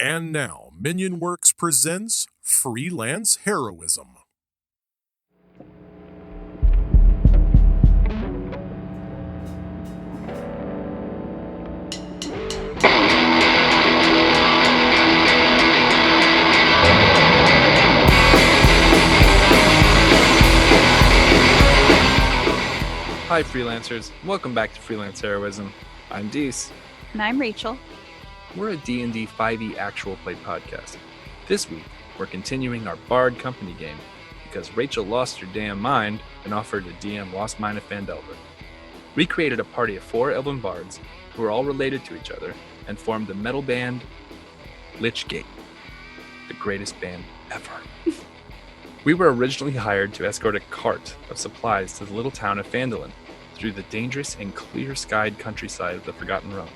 And now, Minion Works presents Freelance Heroism. Hi freelancers, welcome back to Freelance Heroism. I'm Dees. And I'm Rachel. We're a D&D 5e actual play podcast. This week, we're continuing our Bard Company game because Rachel lost her damn mind and offered a DM lost mine of Phandelver. We created a party of 4 elven bards who are all related to each other and formed the metal band Lich Gate, the greatest band ever. We were originally hired to escort a cart of supplies to the little town of Phandelver through the dangerous and clear-skied countryside of the Forgotten Realms.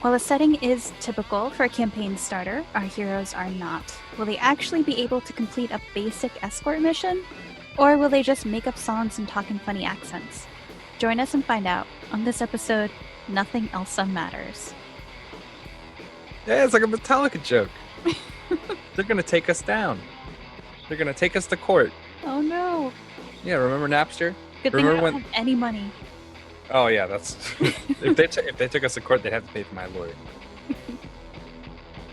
While the setting is typical for a campaign starter, our heroes are not. Will they actually be able to complete a basic escort mission? Or will they just make up songs and talk in funny accents? Join us and find out on this episode, Nothing Else Matters. Yeah, it's like a Metallica joke. They're going to take us down. They're going to take us to court. Oh no. Yeah, remember Napster? Good thing I don't have any money. Oh yeah, that's if they took us to court, they'd have to pay for my lawyer.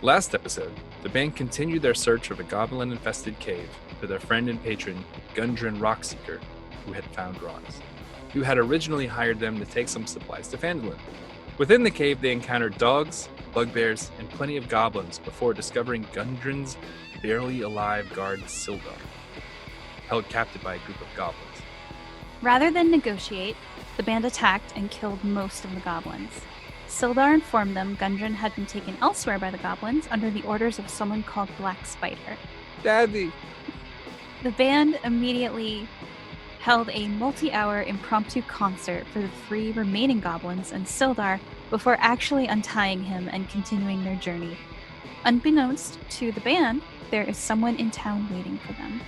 Last episode, the band continued their search of a goblin-infested cave for their friend and patron, Gundren Rockseeker, who had found rocks, who had originally hired them to take some supplies to Phandelver. Within the cave, they encountered dogs, bugbears, and plenty of goblins before discovering Gundren's barely alive guard Sildar, held captive by a group of goblins. Rather than negotiate, the band attacked and killed most of the goblins. Sildar informed them Gundren had been taken elsewhere by the goblins under the orders of someone called Black Spider. Daddy! The band immediately held a multi-hour impromptu concert for the 3 remaining goblins and Sildar before actually untying him and continuing their journey. Unbeknownst to the band, there is someone in town waiting for them.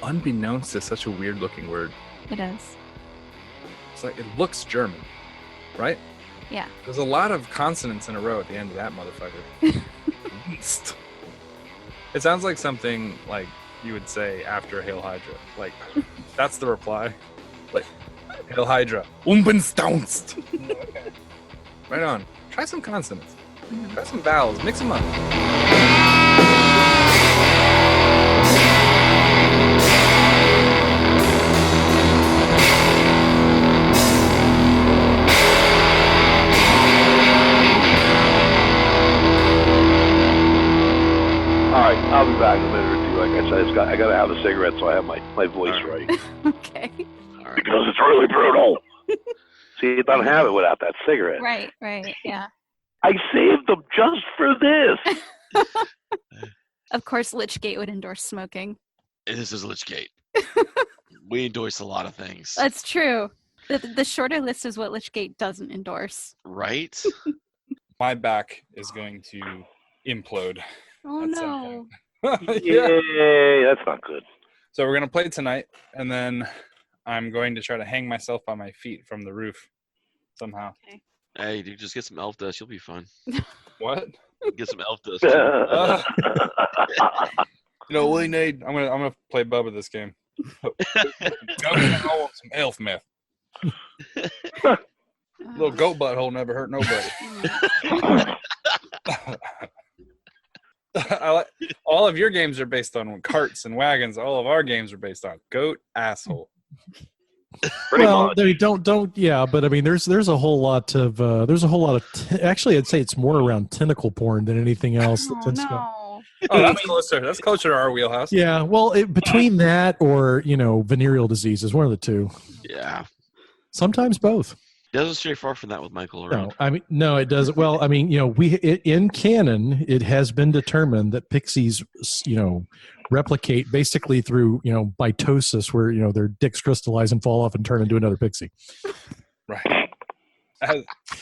Unbeknownst is such a weird-looking word. It is. It's like, it looks German, right? Yeah. There's a lot of consonants in a row at the end of that motherfucker. It sounds like something like you would say after Hail Hydra. Like, that's the reply. Like, Hail Hydra. Unbeknownst. Okay. Right on. Try some consonants. Try some vowels. Mix them up. Alright, I'll be back in a minute or two. Like I said, I gotta have a cigarette so I have my voice right. Okay. Because it's really brutal. See, you don't have it without that cigarette. Right, yeah. I saved them just for this. Of course, Lichgate would endorse smoking. This is Lichgate. We endorse a lot of things. That's true. The shorter list is what Lichgate doesn't endorse. Right? My back is going to implode. Oh no. Yay, that's not good. So we're going to play tonight, and then I'm going to try to hang myself on my feet from the roof somehow. Okay. Hey, dude, just get some elf dust. You'll be fine. What? Get some elf dust. You know what we need? I'm gonna play Bubba this game. Some elf meth. Little goat butthole never hurt nobody. All of your games are based on carts and wagons. All of our games are based on goat asshole. Well, they don't. Yeah, but I mean, there's a whole lot of actually, I'd say it's more around tentacle porn than anything else. Oh no. Oh, that's closer. That's closer to our wheelhouse. Yeah, well, between that or venereal diseases, one of the two. Yeah. Sometimes both. Doesn't stray far from that with Michael around. No, it doesn't. Well, I mean, in canon, it has been determined that pixies, replicate basically through, mitosis, where, their dicks crystallize and fall off and turn into another pixie. Right.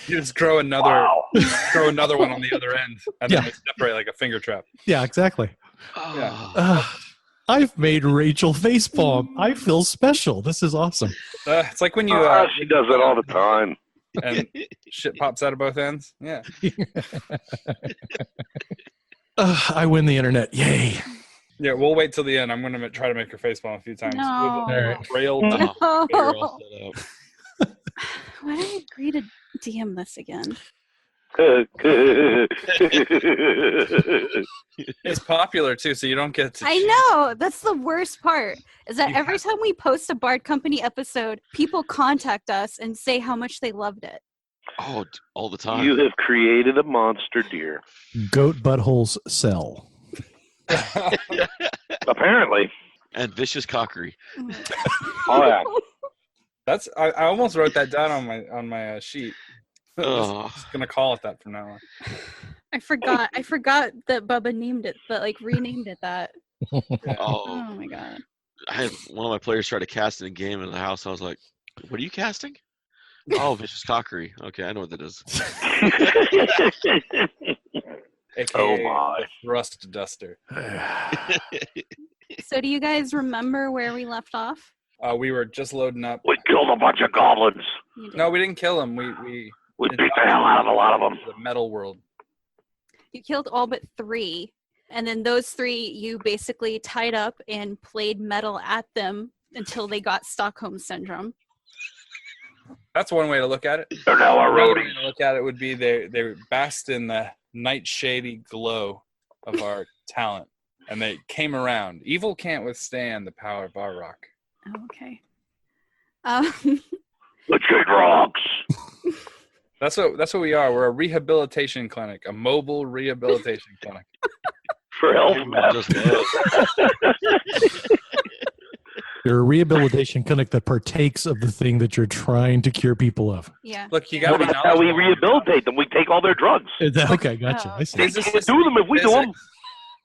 You just grow another one on the other end, and then they separate like a finger trap. Yeah, exactly. Oh. Yeah. I've made Rachel facepalm. I feel special. This is awesome. It's like when you... she does it all the time. and shit pops out of both ends. Yeah. I win the internet. Yay. Yeah, we'll wait till the end. I'm going to try to make her facepalm a few times. No. All right. Rail No. Better all set up. Why did I agree to DM this again? It's popular too, so you don't get to. I know. That's the worst part. Is that every time we post a Bard Company episode, people contact us and say how much they loved it. Oh, all the time. You have created a monster, dear. Goat buttholes sell. Apparently. And vicious cockery. Oh, yeah. That's. I almost wrote that down on my sheet. Oh. I'm just gonna call it that from now on. I forgot that Bubba named it, but like renamed it that. Yeah. Oh, Oh my god. I had one of my players try to cast in a game in the house. I was like, "What are you casting?" Oh, vicious cockery. Okay, I know what that is. AKA Oh, my. the Rust Duster. So do you guys remember where we left off? We were just loading up. We killed a bunch of goblins. You did. No, we didn't kill him. We We beat the hell out of a lot of them. the metal world. You killed all but 3. And then those 3 you basically tied up and played metal at them until they got Stockholm Syndrome. That's one way to look at it. They're now our Another way roadies. to look at it would be they basked in the night shady glow of our talent, and they came around. Evil can't withstand the power of our rock. Oh, okay. Let's get rocks. That's what we are. We're a rehabilitation clinic, a mobile rehabilitation clinic. For health, Just love. You're a rehabilitation clinic that partakes of the thing that you're trying to cure people of. Yeah. Look, you got to be That's how we knowledgeable. rehabilitate them. We take all their drugs. Okay, gotcha. Oh. I see. We Physicists do them if we do them. visit,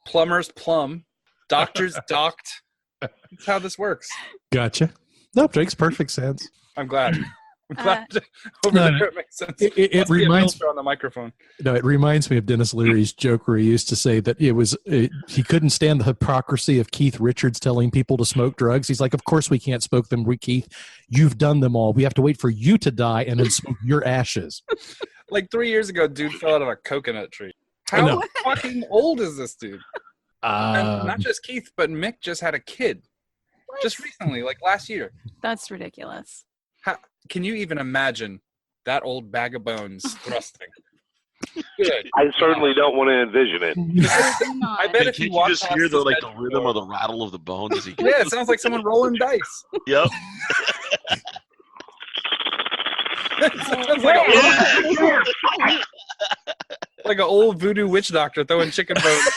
plumbers plumb, doctors docked. That's how this works. Gotcha. Nope, makes perfect sense. I'm glad. I'm glad. Over No, there, no. it makes sense. It Must be a reminds filter on the microphone. No, it reminds me of Dennis Leary's joke where he used to say that he couldn't stand the hypocrisy of Keith Richards telling people to smoke drugs. He's like, of course we can't smoke them, Keith. You've done them all. We have to wait for you to die and then smoke your ashes. Like 3 years ago, dude fell out of a coconut tree. I know. How fucking old is this dude? And not just Keith, but Mick just had a kid. What? Just recently, like last year. That's ridiculous. Can you even imagine that old bag of bones thrusting? Good. I certainly don't want to envision it. I bet if Can you you walk just past hear the his like the bedroom rhythm door- or the rattle of the bones as he Yeah, it sounds like someone rolling dice. Yep. It sounds like an old voodoo witch doctor throwing chicken bones.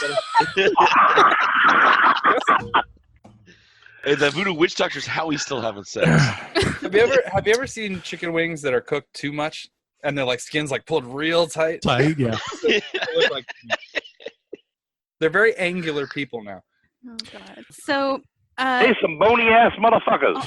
Hey, that voodoo witch doctor's how he's still having sex. Have you ever seen chicken wings that are cooked too much and their like skin's like pulled real tight? Tight, yeah. They look like- they're very angular people now. Oh god. So Hey, some bony ass motherfuckers.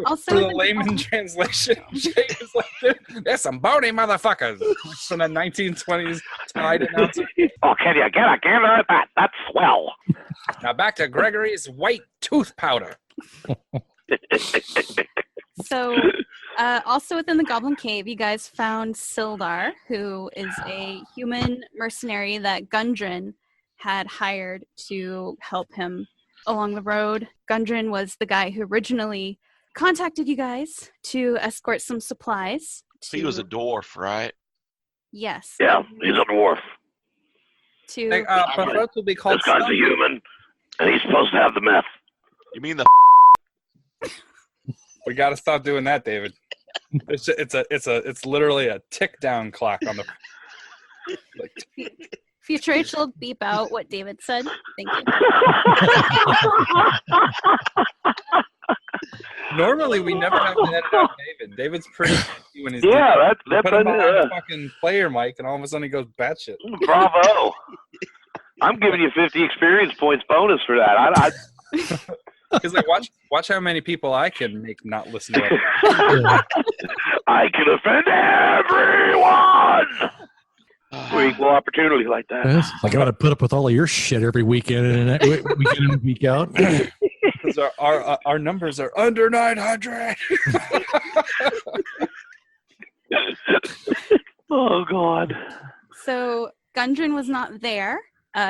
also For the with layman translation, Jake is like, there's some bony motherfuckers from the 1920s Tide announcer. Oh, can you get a gander at that? That's swell. Now back to Gregory's white tooth powder. So, also within the Goblin Cave, you guys found Sildar, who is a human mercenary that Gundren had hired to help him along the road. Gundren was the guy who originally contacted you guys to escort some supplies. He was a dwarf, right? Yes. Yeah, he's a dwarf. To Hey, but folks will be called This guy's a scum. human, and he's supposed to have the meth. You mean the We got to stop doing that, David. It's literally a tick down clock on the. Like, Future Rachel, beep out what David said. Thank you. normally, we never have to edit out David. David's pretty when he's Yeah, doing it. that's Put him on the fucking player mic, and all of a sudden he goes batshit. bravo. I'm giving you 50 experience points bonus for that. He's like, watch how many people I can make not listen to it. I can offend everyone. For equal opportunity like that. It's like I got to put up with all of your shit every weekend and week in and week out. Because our numbers are under 900. Oh, God. So Gundren was not there.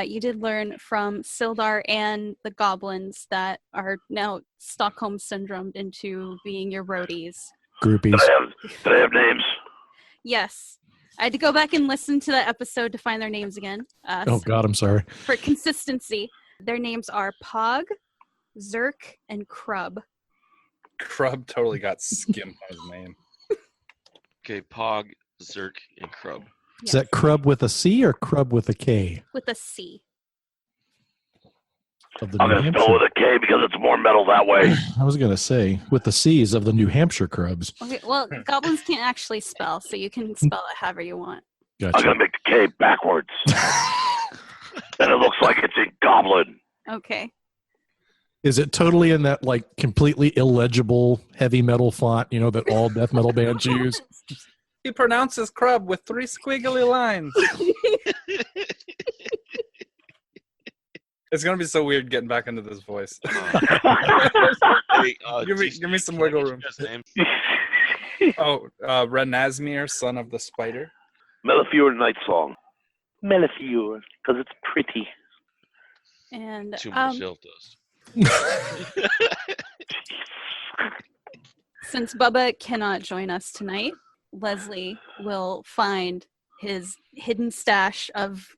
You did learn from Sildar and the goblins that are now Stockholm syndromed into being your roadies. Groupies. Did I have names? Yes. I had to go back and listen to that episode to find their names again. Oh, God, I'm sorry. For consistency, their names are Pog, Zerk, and Krub. Krub totally got skimmed on his name. Okay, Pog, Zerk, and Krub. Is that Krub with a C or Krub with a K? With a C. Of the I'm New going to Hampshire. spell with a K because it's more metal that way. I was going to say, with the C's of the New Hampshire Krubs. Okay, well, goblins can't actually spell, so you can spell it however you want. Gotcha. I'm going to make the K backwards. And it looks like it's in goblin. Okay. Is it totally in that, like, completely illegible heavy metal font, that all death metal bands use? He pronounces Krub with 3 squiggly lines. It's going to be so weird getting back into this voice. Hey, give me some wiggle room. Oh, Renasmir, son of the spider. Melifior Night Song. Melifior, because it's pretty. And Too much elf dust. since Bubba cannot join us tonight, Leslie will find his hidden stash of,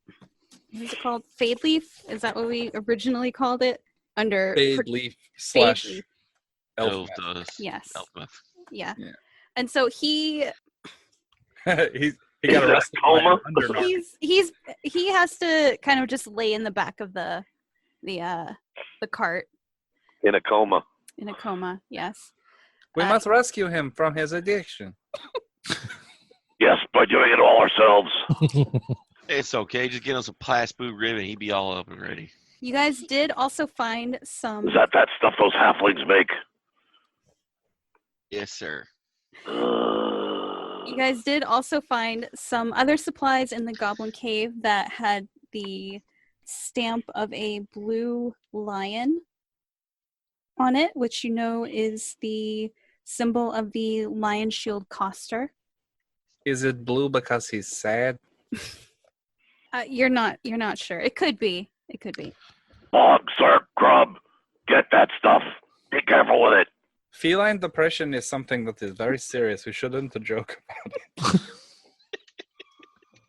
what is it called? Fade leaf? Is that what we originally called it? Under Fade leaf Fade / leaf. Elf elf. dust. Yes. Elf meth. Yeah. Yeah. And so he He got arrested. Coma? he has to kind of just lay in the back of the cart In a coma. in a coma. Yes. We must rescue him from his addiction. Yes, by doing it all ourselves. It's okay. Just get on some plastic ribbon. He'd be all up and ready. You guys did also find some. Is that stuff those halflings make? Yes, sir. You guys did also find some other supplies in the Goblin Cave that had the stamp of a blue lion on it, which you know is the symbol of the Lion Shield Coster. Is it blue because he's sad? You're not sure. It could be. It could be. Bog, Zerk, Grub, get that stuff. Be careful with it. Feline depression is something that is very serious. We shouldn't joke about it.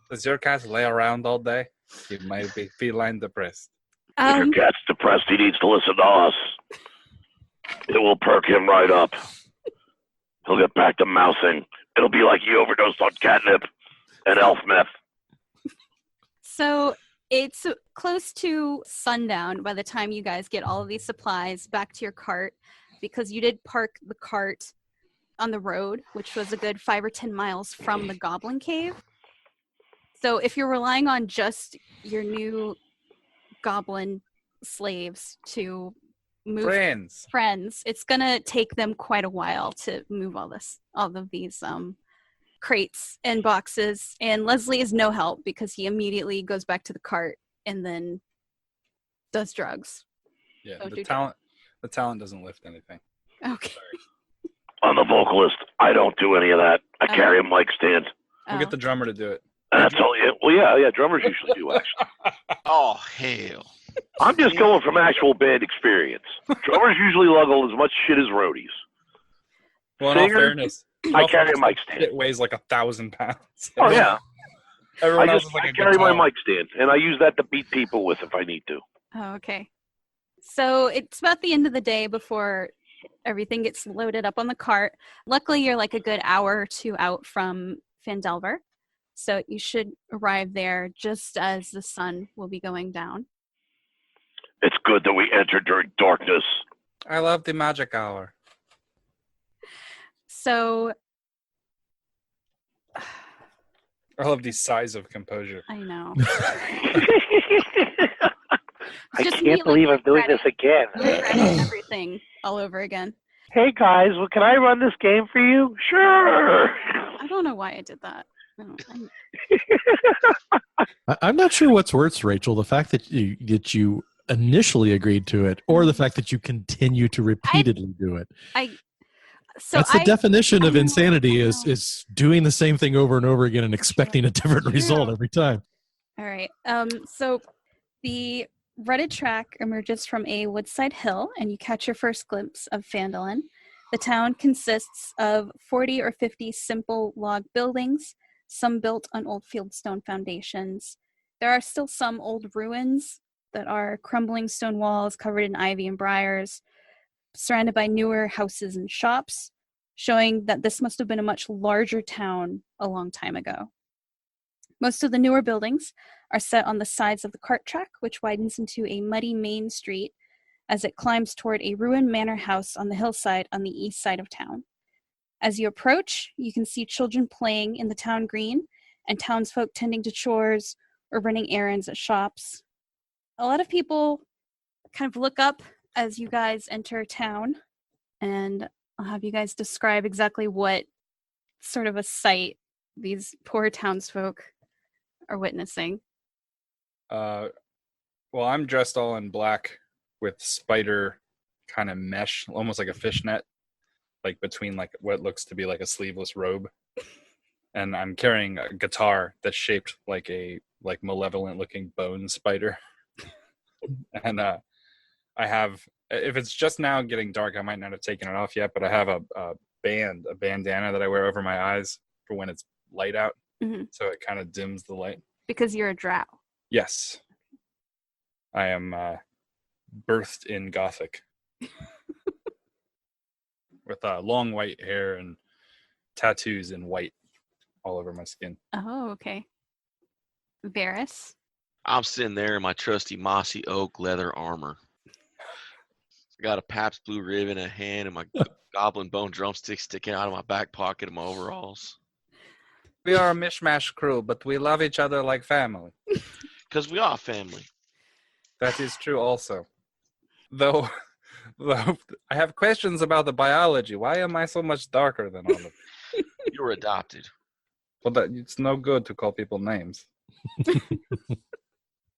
Does your cat lay around all day? He might be feline depressed. If your cat's depressed, he needs to listen to us. It will perk him right up. He'll get back to mousing. It'll be like he overdosed on catnip and elf meth. So it's close to sundown by the time you guys get all of these supplies back to your cart, because you did park the cart on the road, which was a good 5 or 10 miles from the Goblin Cave. So if you're relying on just your new goblin slaves to move friends, it's gonna take them quite a while to move all of these crates and boxes. And Leslie is no help because he immediately goes back to the cart and then does drugs. Yeah, Don't the do talent doesn't lift anything. Okay. I'm the vocalist. I don't do any of that. I carry a mic stand. We'll get the drummer to do it. And that's all. Well, yeah. Drummers usually do, actually. Oh, hell. I'm just going from actual band experience. Drummers usually luggle as much shit as roadies. Well, in all Singers, fairness, I carry a mic stand. it weighs like 1,000 pounds. Oh, yeah. Everyone else is like I a carry guitar. my mic stand, and I use that to beat people with if I need to. Oh, okay. So it's about the end of the day before everything gets loaded up on the cart. Luckily, you're like a good hour or two out from Phandelver. So you should arrive there just as the sun will be going down. It's good that we entered during darkness. I love the magic hour. So I love the size of composure. I know. I Just can't believe I'm doing this again. regretting everything all over again. Hey guys, well, can I run this game for you? Sure. I don't know why I did that. No, I'm not sure what's worse, Rachel, the fact that you initially agreed to it or the fact that you continue to repeatedly do it. So That's the definition I of know, insanity I is know. is doing the same thing over and over again and expecting a different result every time. All right. So the rutted track emerges from a woodside hill, and you catch your first glimpse of Phandelver. The town consists of 40 or 50 simple log buildings, some built on old fieldstone foundations. There are still some old ruins that are crumbling stone walls covered in ivy and briars, surrounded by newer houses and shops, showing that this must have been a much larger town a long time ago. Most of the newer buildings are set on the sides of the cart track, which widens into a muddy main street as it climbs toward a ruined manor house on the hillside on the east side of town. As you approach, you can see children playing in the town green and townsfolk tending to chores or running errands at shops. A lot of people kind of look up as you guys enter town, and I'll have you guys describe exactly what sort of a sight these poor townsfolk are witnessing. Well, I'm dressed all in black with spider kind of mesh, almost like a fishnet, like between like what looks to be like a sleeveless robe. And I'm carrying a guitar that's shaped like a malevolent looking bone spider. And I have, if it's just now getting dark, I might not have taken it off yet, but I have a bandana that I wear over my eyes for when it's light out. Mm-hmm. So it kind of dims the light. Because you're a drow. Yes. I am birthed in Gothic. With long white hair and tattoos in white all over my skin. Oh, okay. Varys? I'm sitting there in my trusty mossy oak leather armor. I got a Pabst Blue Ribbon in a hand and my goblin bone drumstick sticking out of my back pocket of my overalls. We are a mishmash crew, but we love each other like family. Because we are family. That is true also. Though I have questions about the biology. Why am I so much darker than all of you? You were adopted. Well, it's no good to call people names.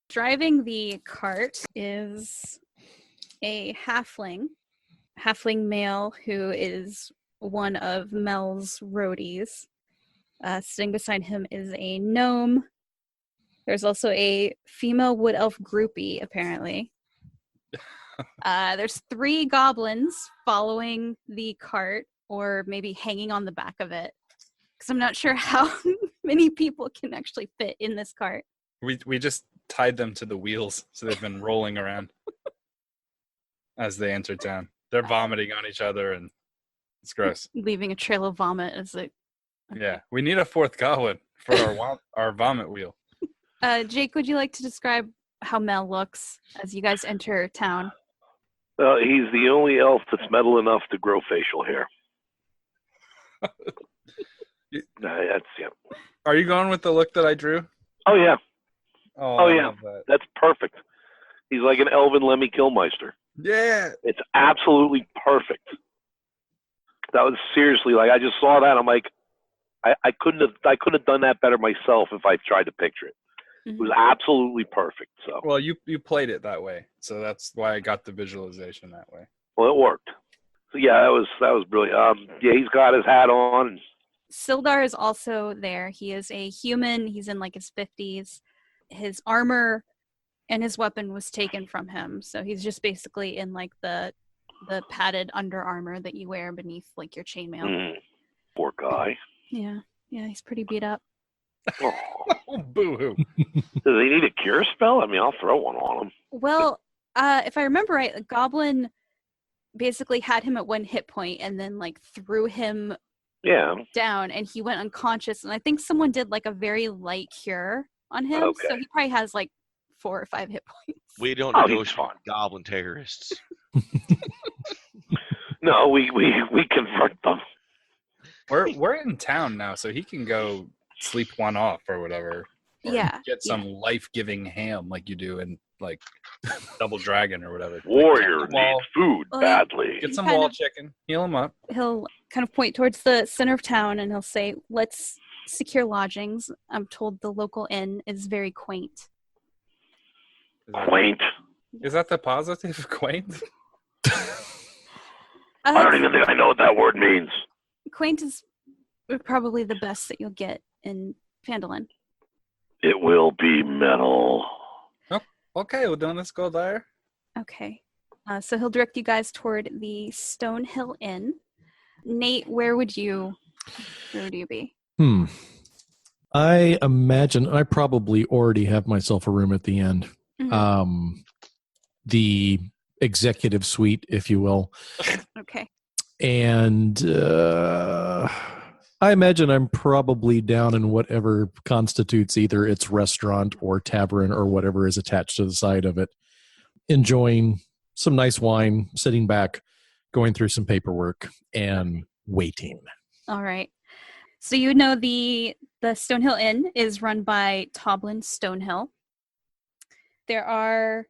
Driving the cart is a halfling male who is one of Mel's roadies. Sitting beside him is a gnome. There's also a female wood elf groupie, apparently. There's 3 goblins following the cart, or maybe hanging on the back of it. Because I'm not sure how many people can actually fit in this cart. We just tied them to the wheels, so they've been rolling around as they enter town. They're vomiting on each other, and it's gross. Leaving a trail of vomit as it. Okay. Yeah, we need a 4th goblin for our vomit wheel. Jake, would you like to describe how Mel looks as you guys enter town? He's the only elf that's metal enough to grow facial hair. That's yeah. Are you going with the look that I drew? Oh yeah. Oh yeah. love that. That's perfect. He's like an elven Lemmy Kilmeister. Yeah. It's absolutely perfect. That was seriously like I just saw that. I'm like, I couldn't have done that better myself if I tried to picture it. Mm-hmm. It was absolutely perfect. So Well, you played it that way, so that's why I got the visualization that way. well, it worked. So yeah, that was brilliant. Yeah, he's got his hat on. And Sildar is also there. He is a human. He's in like his 50s. His armor and his weapon was taken from him, so he's just basically in like the padded under armor that you wear beneath like your chainmail. Poor guy. Yeah, he's pretty beat up. Oh, Boo-hoo. does he need a cure spell? I mean, I'll throw one on him. Well, if I remember right, a goblin basically had him at 1 hit point and then like threw him down, and he went unconscious. And I think someone did like a very light cure on him, Okay. so he probably has like 4 or 5 hit points. We don't Oh, negotiate he's fine. with goblin terrorists. No, we confront them. We're in town now, so he can go sleep one off or whatever. Or Yeah, get some life-giving ham like you do in like Double Dragon or whatever. Warrior Like, get some wall- needs food Well, badly. Get some kind wall of- chicken, heal him up. He'll kind of point towards the center of town and he'll say, "Let's secure lodgings. I'm told the local inn is very quaint." Is that- Quaint. Is that the positive? Quaint? I don't even think I know what that word means. Quaint is probably the best that you'll get in Phandelver. It will be metal. Oh, okay, well then let's go there. Okay. So he'll direct you guys toward the Stonehill Inn. Nate, where would you be? I imagine I probably already have myself a room at the end. Mhm. The executive suite, if you will. Okay. And I imagine I'm probably down in whatever constitutes either its restaurant or tavern or whatever is attached to the side of it, enjoying some nice wine, sitting back, going through some paperwork, and waiting. All right. So you know the Stonehill Inn is run by Toblin Stonehill. There are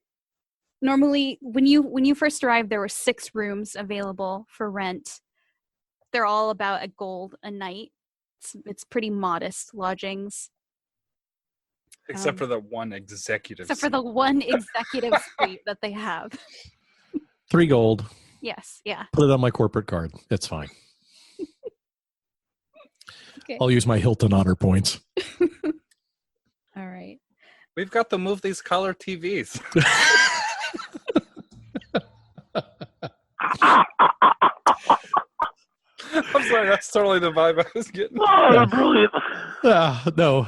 normally when you first arrived, there were 6 rooms available for rent. They're all about $1 a night. It's pretty modest lodgings. Except for the one executive Except for the one executive suite that they have. $3. Yes, yeah. Put it on my corporate card. It's fine. Okay. I'll use my Hilton honor points. All right. We've got to move these color TVs. I'm sorry, that's totally the vibe I was getting. Oh, brilliant. No.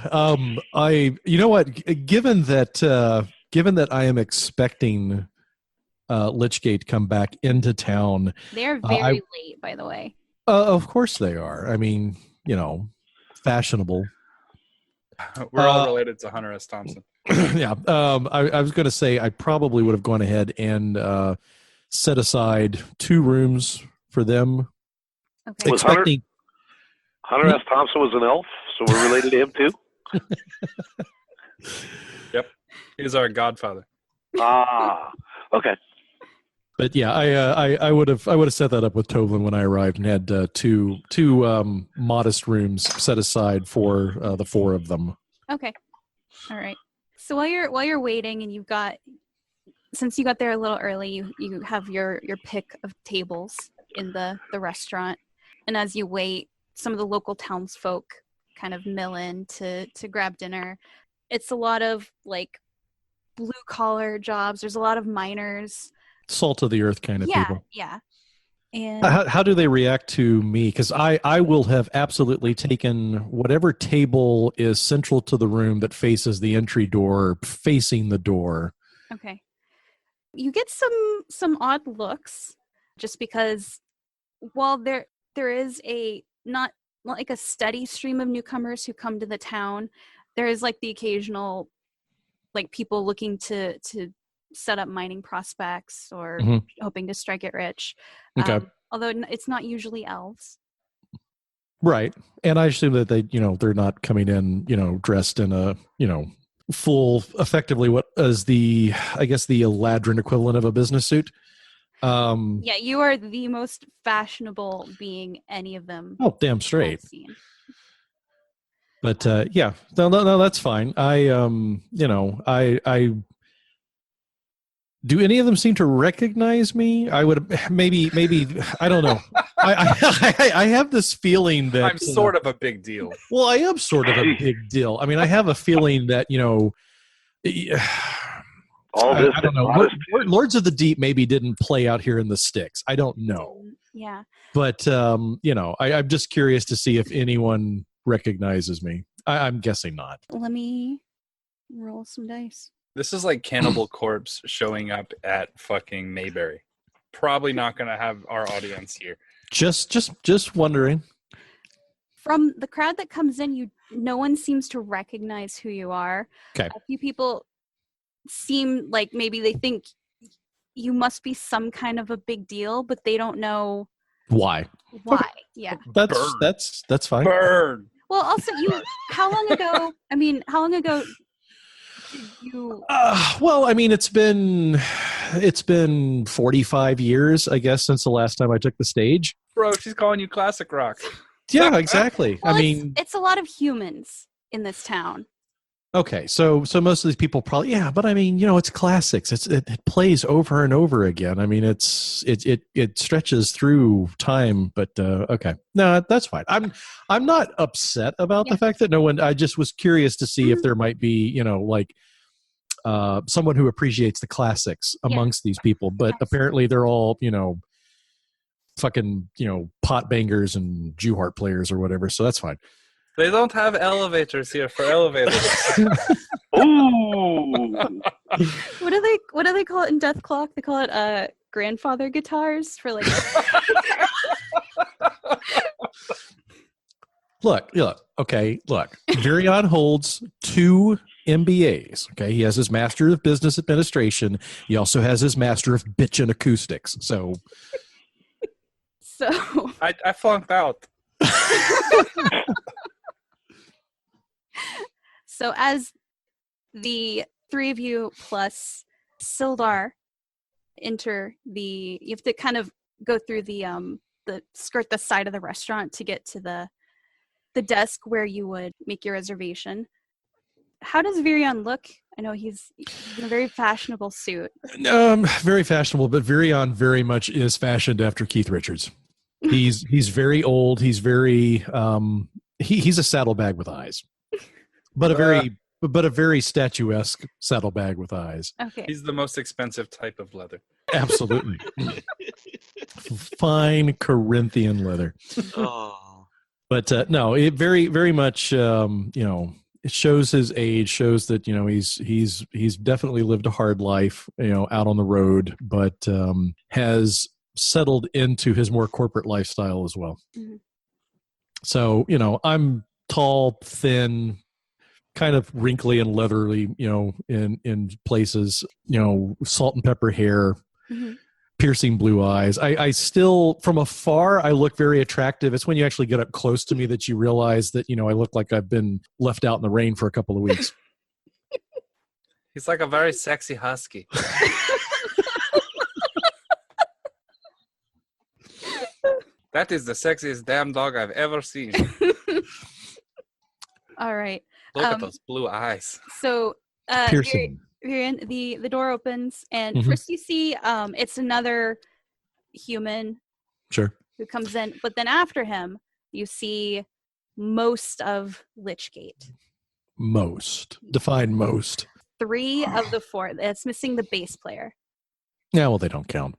You know what? Given that I am expecting Lichgate to come back into town. They're very late, by the way. Of course they are. I mean, fashionable. We're all related to Hunter S. Thompson. Yeah. I was going to say I probably would have gone ahead and set aside 2 rooms for them. Okay. Was Expecting. Hunter S. Thompson was an elf, so we're related to him too? Yep. He's our godfather. Ah, okay. But yeah, I would have set that up with Tovlin when I arrived and had two modest rooms set aside for the 4 of them. Okay. All right. So while you're waiting, and since you got there a little early, you have your pick of tables in the restaurant, and as you wait, some of the local townsfolk kind of mill in to grab dinner. It's a lot of like blue collar jobs. There's a lot of miners. Salt of the earth kind of people. Yeah. And How do they react to me? Because I will have absolutely taken whatever table is central to the room that faces the entry door, facing the door. okay. You get some odd looks, just because while there is not like a steady stream of newcomers who come to the town, there is like the occasional like people looking to set up mining prospects or hoping to strike it rich. Okay. Although it's not usually elves. Right. And I assume that they're not coming in, dressed in a, full, effectively what is the Eladrin equivalent of a business suit. Yeah, you are the most fashionable being any of them. Oh, damn straight. I've seen. But yeah, no, that's fine. I do any of them seem to recognize me? I would maybe I don't know. I have this feeling that I'm sort of a big deal. Well, I am sort of a big deal. I mean, I have a feeling that All this I don't know. Lords of the Deep maybe didn't play out here in the sticks. I don't know. Yeah. But I'm just curious to see if anyone recognizes me. I'm guessing not. Let me roll some dice. This is like Cannibal Corpse showing up at fucking Mayberry. Probably not going to have our audience here. Just wondering. From the crowd that comes in, no one seems to recognize who you are. Okay. A few people seem like maybe they think you must be some kind of a big deal, but they don't know why. Yeah. That's fine. Burn. Well, also how long ago you well, I mean, it's been 45 years, I guess, since the last time I took the stage. Bro, she's calling you classic rock. Yeah, exactly. Well, I mean, it's a lot of humans in this town. Okay, so most of these people probably but I mean, it's classics. It plays over and over again. I mean, it stretches through time, but okay, no, that's fine. I'm not upset about the fact that no one. I just was curious to see if there might be like someone who appreciates the classics amongst these people, but apparently they're all fucking pot bangers and Jew harp players or whatever. So that's fine. They don't have elevators here for elevators. Ooh. What do they call it in Death Clock? They call it grandfather guitars for like. Look. Okay, look. Virion holds 2 MBAs. Okay, he has his Master of Business Administration. He also has his Master of Bitchin' Acoustics. So I flunked out. So as the 3 of you plus Sildar enter you have to kind of go through the skirt the side of the restaurant to get to the desk where you would make your reservation. How does Virion look? I know he's in a very fashionable suit. Very fashionable, but Virion very much is fashioned after Keith Richards. He's very old. He's very he's a saddlebag with eyes. But a very statuesque saddlebag with eyes. Okay. He's the most expensive type of leather. Absolutely. Fine Corinthian leather. Oh. But no, it very, very much, it shows his age, shows that, he's definitely lived a hard life, out on the road, but has settled into his more corporate lifestyle as well. Mm-hmm. So, I'm tall, thin, kind of wrinkly and leathery, in places, salt and pepper hair, mm-hmm. piercing blue eyes. I still, from afar, I look very attractive. It's when you actually get up close to me that you realize that, I look like I've been left out in the rain for a couple of weeks. He's like a very sexy husky. That is the sexiest damn dog I've ever seen. All right. Look at those blue eyes. So, piercing. The door opens, and mm-hmm. first you see it's another human. Sure. Who comes in, but then after him, you see most of Lichgate. Most. Define most. 3 of the 4. It's missing the bass player. Yeah, well, they don't count.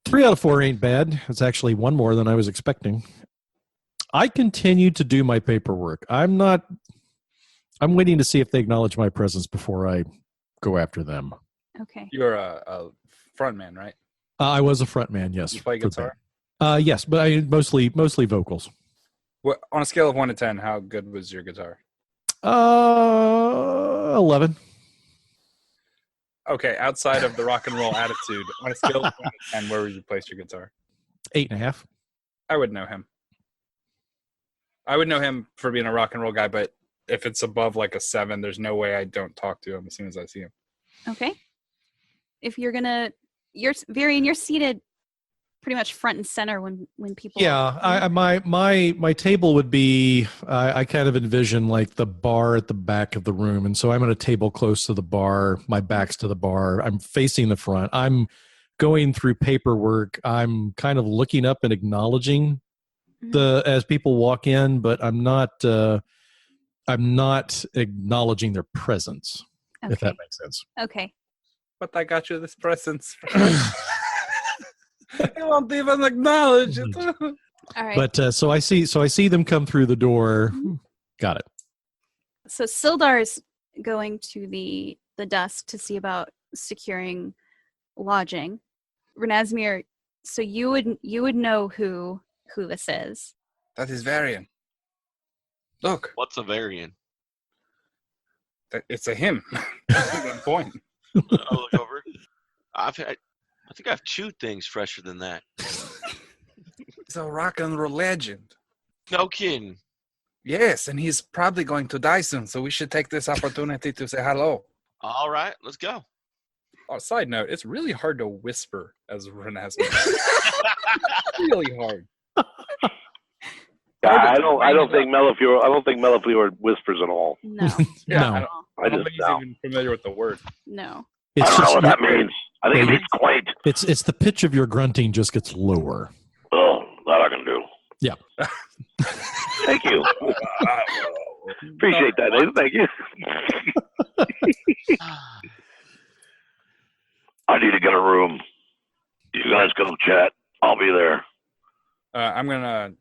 3 out of 4 ain't bad. It's actually 1 more than I was expecting. I continue to do my paperwork. I'm waiting to see if they acknowledge my presence before I go after them. Okay. You're a front man, right? I was a front man, yes. You play guitar? Yes, but I mostly vocals. What, on a scale of 1 to 10, how good was your guitar? 11. Okay, outside of the rock and roll attitude, on a scale of 1 to 10, where would you place your guitar? 8.5. I would know him. I would know him for being a rock and roll guy, but if it's above like a 7, there's no way I don't talk to him as soon as I see him. Okay. If you're Virion, you're seated pretty much front and center when people. Yeah, my table would be. I kind of envision like the bar at the back of the room, and so I'm at a table close to the bar. My back's to the bar. I'm facing the front. I'm going through paperwork. I'm kind of looking up and acknowledging as people walk in, but I'm not acknowledging their presence. Okay. If that makes sense. Okay. But I got you this presence. I won't even acknowledge it. All right. But so I see them come through the door. Mm-hmm. Got it. So Sildar's going to the desk to see about securing lodging. Renasmir, so you would know who this is. That is Varian. Look. What's a Varian? It's a him. That's a good point. I'll look over. I think I've chewed things fresher than that. He's a rock and roll legend. No kidding. Yes, and he's probably going to die soon, so we should take this opportunity to say hello. All right, let's go. Oh, side note, it's really hard to whisper as Renasmir. Really hard. I don't think Mellifluor whispers at all. No. Yeah, No. I I don't just think he's know. even familiar with the word. No. I don't know what that means. I think it means quaint. It's the pitch of your grunting just gets lower. Oh, that I can do. Yeah. Thank you. Appreciate that, Nathan. Thank you. I need to get a room. You guys go chat. I'll be there. I'm gonna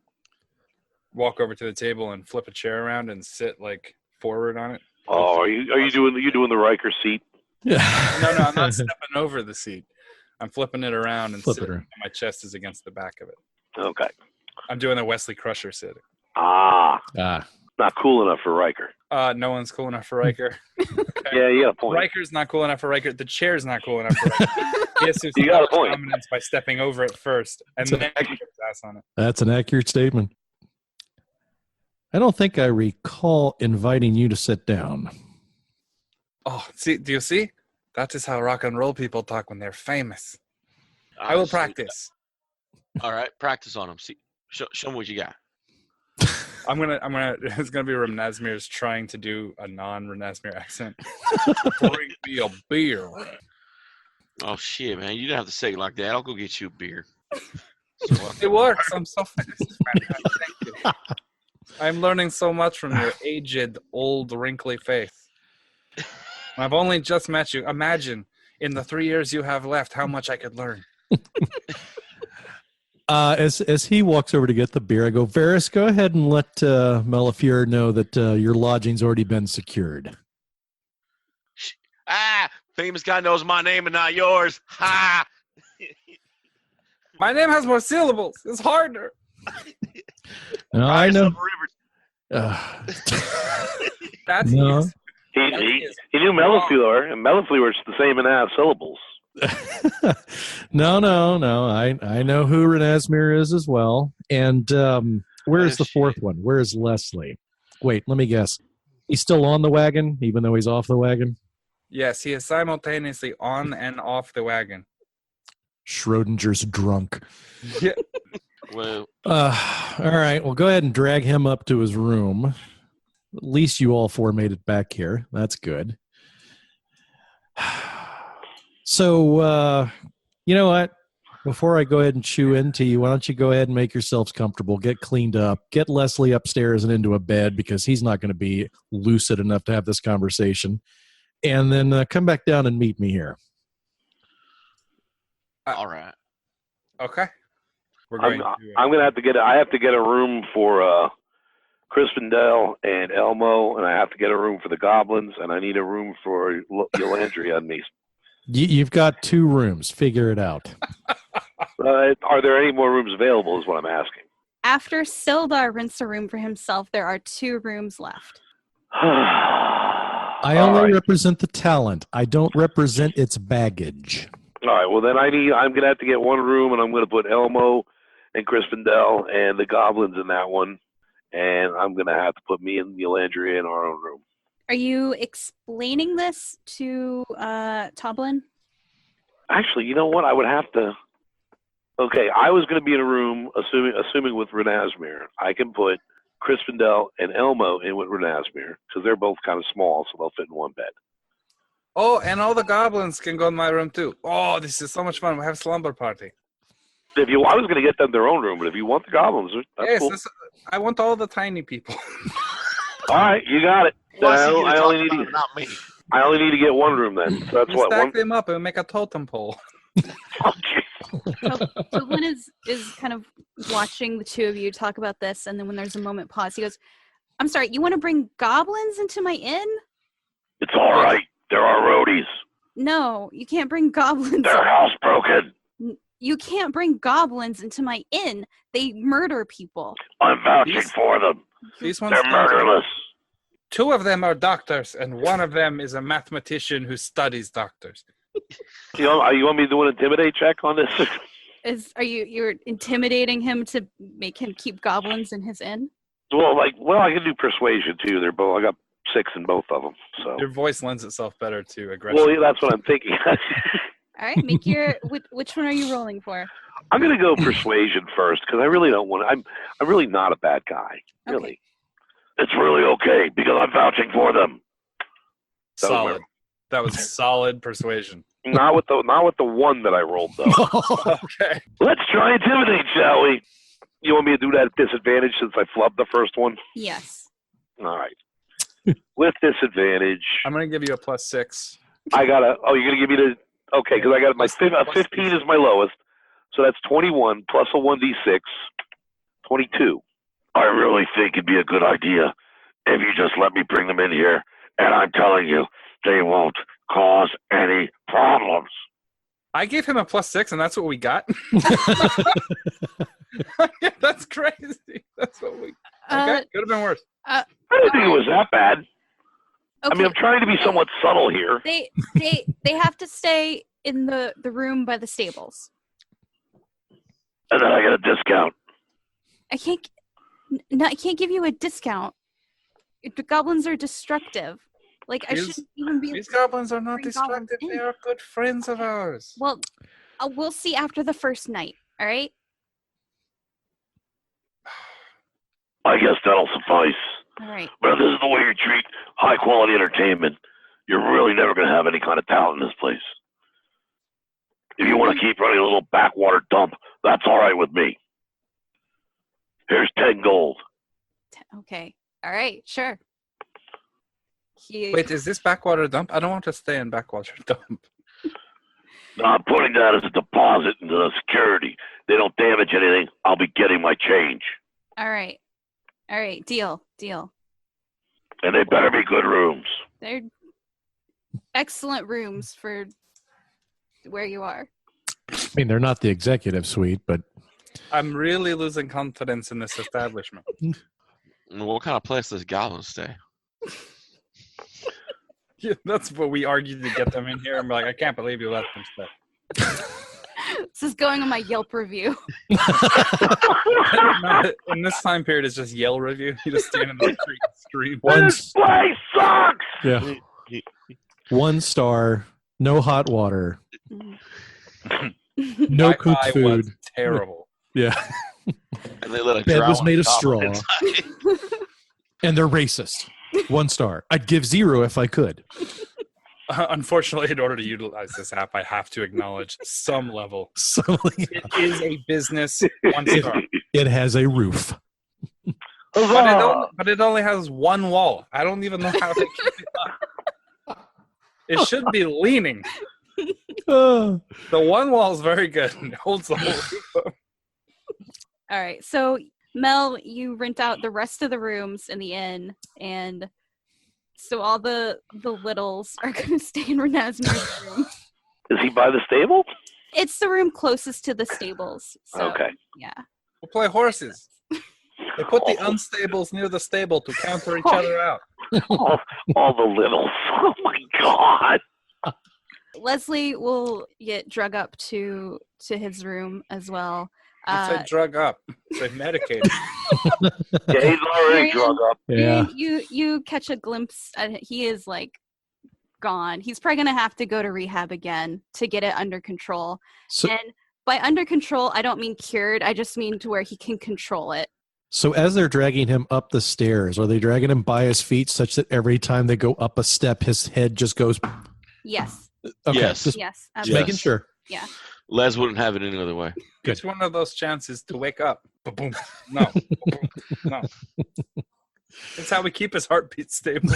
walk over to the table and flip a chair around and sit like forward on it. Oh, are you doing the Riker seat? No, I'm not stepping over the seat. I'm flipping it around and sitting. around. My chest is against the back of it. Okay. I'm doing a Wesley Crusher sitting. Ah. Not cool enough for Riker. No one's cool enough for Riker. Yeah, you got a point. Riker's not cool enough for Riker. The chair's not cool enough for Riker. He has to You got a point. dominance by stepping over it first, and then get his ass on it. That's an accurate statement. I don't think I recall inviting you to sit down. Oh, see? Do you see? That is how rock and roll people talk when they're famous. I will practice. All right, practice on him. See, show him what you got. I'm gonna. It's gonna be Renasmir's trying to do a non-Renasmir accent. Bring me a beer. Oh shit, man! You don't have to say it like that. I'll go get you a beer. It works. I'm so fantastic. Thank you. I'm learning so much from your aged, old, wrinkly face. I've only just met you. Imagine, in the 3 years you have left, how much I could learn. As he walks over to get the beer, I go, Varys, go ahead and let Mellifluor know that your lodging's already been secured. Famous guy knows my name and not yours. Ha! My name has more syllables. It's harder. No, I know. That's No. easy. He knew Mellifluor, and Mellifluor's the same in half syllables. No. I know who Renasmir is as well. And where's the fourth one? Where's Leslie? Wait, let me guess. He's still on the wagon, even though he's off the wagon? Yes, he is simultaneously on and off the wagon. Schrodinger's drunk. Yeah. Well, All right. Well, go ahead and drag him up to his room. At least you all four made it back here. That's good. So, you know what? Before I go ahead and chew into you, why don't you go ahead and make yourselves comfortable, get cleaned up, get Leslie upstairs and into a bed because he's not going to be lucid enough to have this conversation, and then come back down and meet me here. all right. Okay. I'm gonna have to get. I have to get a room for Crispindale and Elmo, and I have to get a room for the goblins, and I need a room for Yolandria and me. You've got 2 rooms. Figure it out. Are there any more rooms available? Is what I'm asking. After Sildar rents a room for himself, there are 2 rooms left. I only represent the talent. I don't represent its baggage. All right. Well, then I'm gonna have to get one room, and I'm gonna put Elmo and Crispindale and the goblins in that one, and I'm gonna have to put me and Yolandria in our own room. Are you explaining this to Toblin? Actually, you know what? I would have to. Okay, I was going to be in a room, assuming with Renasmir. I can put Crispindale and Elmo in with Renasmir because they're both kind of small, so they'll fit in one bed. Oh, and all the goblins can go in my room too. Oh, this is so much fun. We have a slumber party. I was going to get them their own room, but if you want the goblins, that's Yes, cool. I want all the tiny people. All right, you got it. I only need not me. I only need to get one room then. So that's We what. stack them up and make a totem pole. Oh, jeez. Toblin is kind of watching the 2 of you talk about this, and then when there's a moment pause, he goes, I'm sorry, you want to bring goblins into my inn? It's all right. There are roadies. No, you can't bring goblins. They're housebroken. You can't bring goblins into my inn. They murder people. I'm vouching for them. These ones They're murderless. 2 of them are doctors, and 1 of them is a mathematician who studies doctors. You want me to do an intimidate check on this? You're intimidating him to make him keep goblins in his inn? Well, I can do persuasion too. They're both. I got 6 in both of them. So. Your voice lends itself better to aggression. Well, that's what I'm thinking. All right, make your which one are you rolling for? I'm going to go persuasion first because I really don't want to. I'm really not a bad guy. Really. Okay. It's really okay because I'm vouching for them. Solid. That was solid persuasion. Not with the one that I rolled though. Okay. Let's try intimidate, shall we? You want me to do that at disadvantage since I flubbed the first one? Yes. All right. With disadvantage, I'm going to give you a +6. I got to. Oh, you're going to give me the. Okay, because I got my 15 is my lowest, so that's 21 plus a 1d6, 22. I really think it'd be a good idea if you just let me bring them in here, and I'm telling you, they won't cause any problems. I gave him a +6, and that's what we got. That's crazy. That's what we. Okay, could have been worse. I didn't think it was that bad. Okay. I mean, I'm trying to be somewhat subtle here. They have to stay in the room by the stables. And then I get a discount. I can't give you a discount. The goblins are destructive. Like I shouldn't even be. These goblins are not bring goblins destructive. in. They are good friends of ours. Well, we'll see after the first night. All right. I guess that'll suffice. All right. But if this is the way you treat high-quality entertainment, you're really never going to have any kind of talent in this place. If you want to keep running a little backwater dump, that's all right with me. Here's 10 gold. Okay. All right. Sure. Wait, is this backwater dump? I don't want to stay in backwater dump. No, I'm putting that as a deposit into the security. They don't damage anything. I'll be getting my change. All right. All right. Deal. And they better be good rooms. They're excellent rooms for where you are. I mean, they're not the executive suite, but I'm really losing confidence in this establishment. What kind of place does goblins stay? Yeah, that's what we argued to get them in here. I'm like, I can't believe you let them stay. This is going on my Yelp review. In this time period, it's just Yell review. You just stand in the street scream. This place sucks! yeah, 1 star, no hot water, no cooked Wi-Fi food. was terrible. Yeah, And they let a bed was drow made of goblin straw, inside. and they're racist. 1 star. I'd give 0 if I could. Unfortunately, in order to utilize this app, I have to acknowledge some level. So It is a business 1 star. it has a roof. But it only has 1 wall. I don't even know how they keep it up. It should be leaning. Uh, The 1 wall is very good. It holds the whole roof up. All right. So, Mel, you rent out the rest of the rooms in the inn, and so all the littles are going to stay in Renasmir's room. Is he by the stable? It's the room closest to the stables. So, Okay. Yeah. We'll play horses. They put the unstables near the stable to counter each other out. all the littles. Oh my god. Leslie will get drug up to his room as well. I said drug up. Say medicated. Yeah, he's already Marianne- drug up. yeah. You catch a glimpse. He is like gone. He's probably gonna have to go to rehab again to get it under control. So, And by under control, I don't mean cured. I just mean to where he can control it. so as they're dragging him up the stairs, are they dragging him by his feet such that every time they go up a step, his head just goes? Yes. Okay, Yes. just Yes. just Yes. making sure. Les wouldn't have it any other way. It's one of those chances to wake up. Ba-boom. No. Ba-boom. No. It's how we keep his heartbeat stable.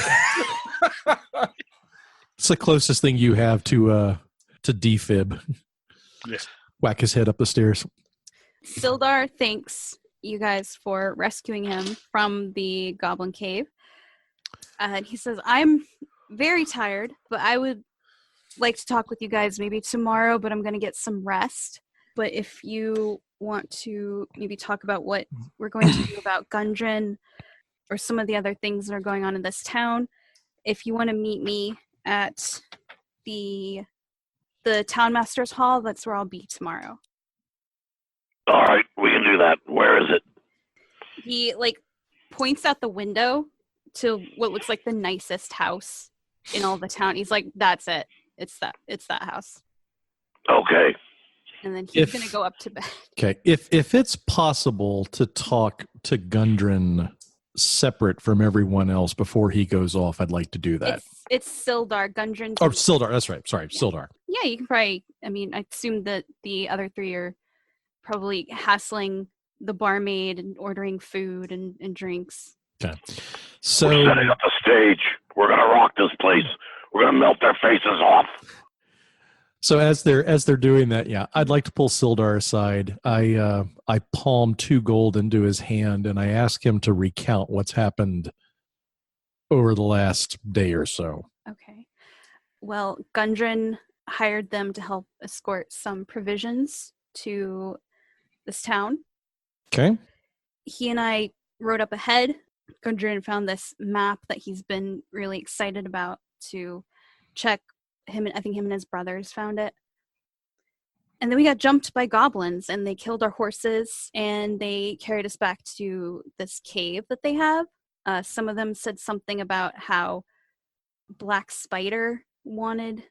It's the closest thing you have to defib. Yes. Whack his head up the stairs. Sildar thanks you guys for rescuing him from the goblin cave. And he says, I'm very tired, but I would like to talk with you guys maybe tomorrow, but I'm going to get some rest. But if you want to maybe talk about what we're going to do about Gundren or some of the other things that are going on in this town, if you want to meet me at the town master's hall, that's where I'll be tomorrow. All right, we can do that. Where is it? He points out the window to what looks like the nicest house in all the town. He's like, that's it. It's that house. Okay. and then he's going to go up to bed. Okay, if it's possible to talk to Gundren separate from everyone else before he goes off, I'd like to do that. It's Sildar. Gundren. Oh, Sildar. That's right. Sorry, Yeah. Sildar. Yeah, you can probably. I mean, I assume that the other three are probably hassling the barmaid and ordering food and drinks. Okay. We're So setting up the stage. We're gonna rock this place. We're gonna melt their faces off. So as they're doing that, yeah, I'd like to pull Sildar aside. I palm 2 gold into his hand and I ask him to recount what's happened over the last day or so. Okay. Well, Gundren hired them to help escort some provisions to this town. Okay. He and I rode up ahead. Gundren found this map that he's been really excited about to check. I think him and his brothers found it. And then we got jumped by goblins and they killed our horses and they carried us back to this cave that they have. Some of them said something about how Black Spider wanted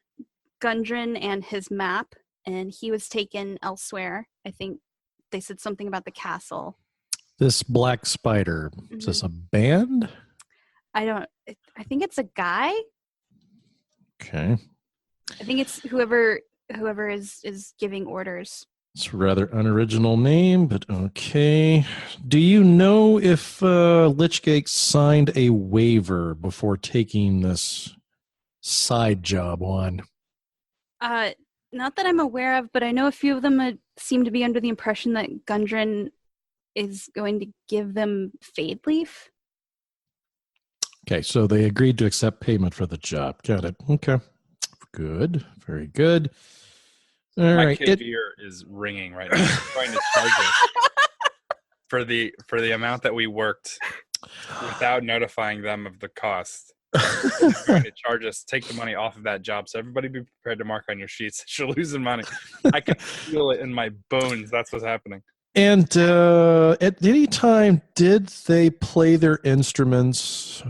Gundren and his map, and he was taken elsewhere. I think they said something about the castle. This Black Spider, is this a band? I think it's a guy. Okay. I think it's whoever is giving orders. It's a rather unoriginal name, but okay. Do you know if Lichgate signed a waiver before taking this side job on? Not that I'm aware of, but I know a few of them seem to be under the impression that Gundren is going to give them Fade Leaf. Okay, so they agreed to accept payment for the job. Got it. Okay. Good. Very good. All My right. kid ear is ringing right now. I'm trying to charge us for the amount that we worked without notifying them of the cost. They're going to charge us, take the money off of that job. So everybody be prepared to mark on your sheets. You're losing money. I can feel it in my bones. That's what's happening. And at any time, did they play their instruments,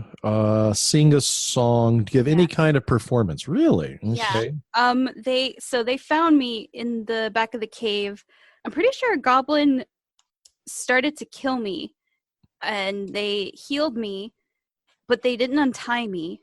sing a song, give any kind of performance? Really? Okay. Yeah. They found me in the back of the cave. I'm pretty sure a goblin started to kill me, and they healed me, but they didn't untie me.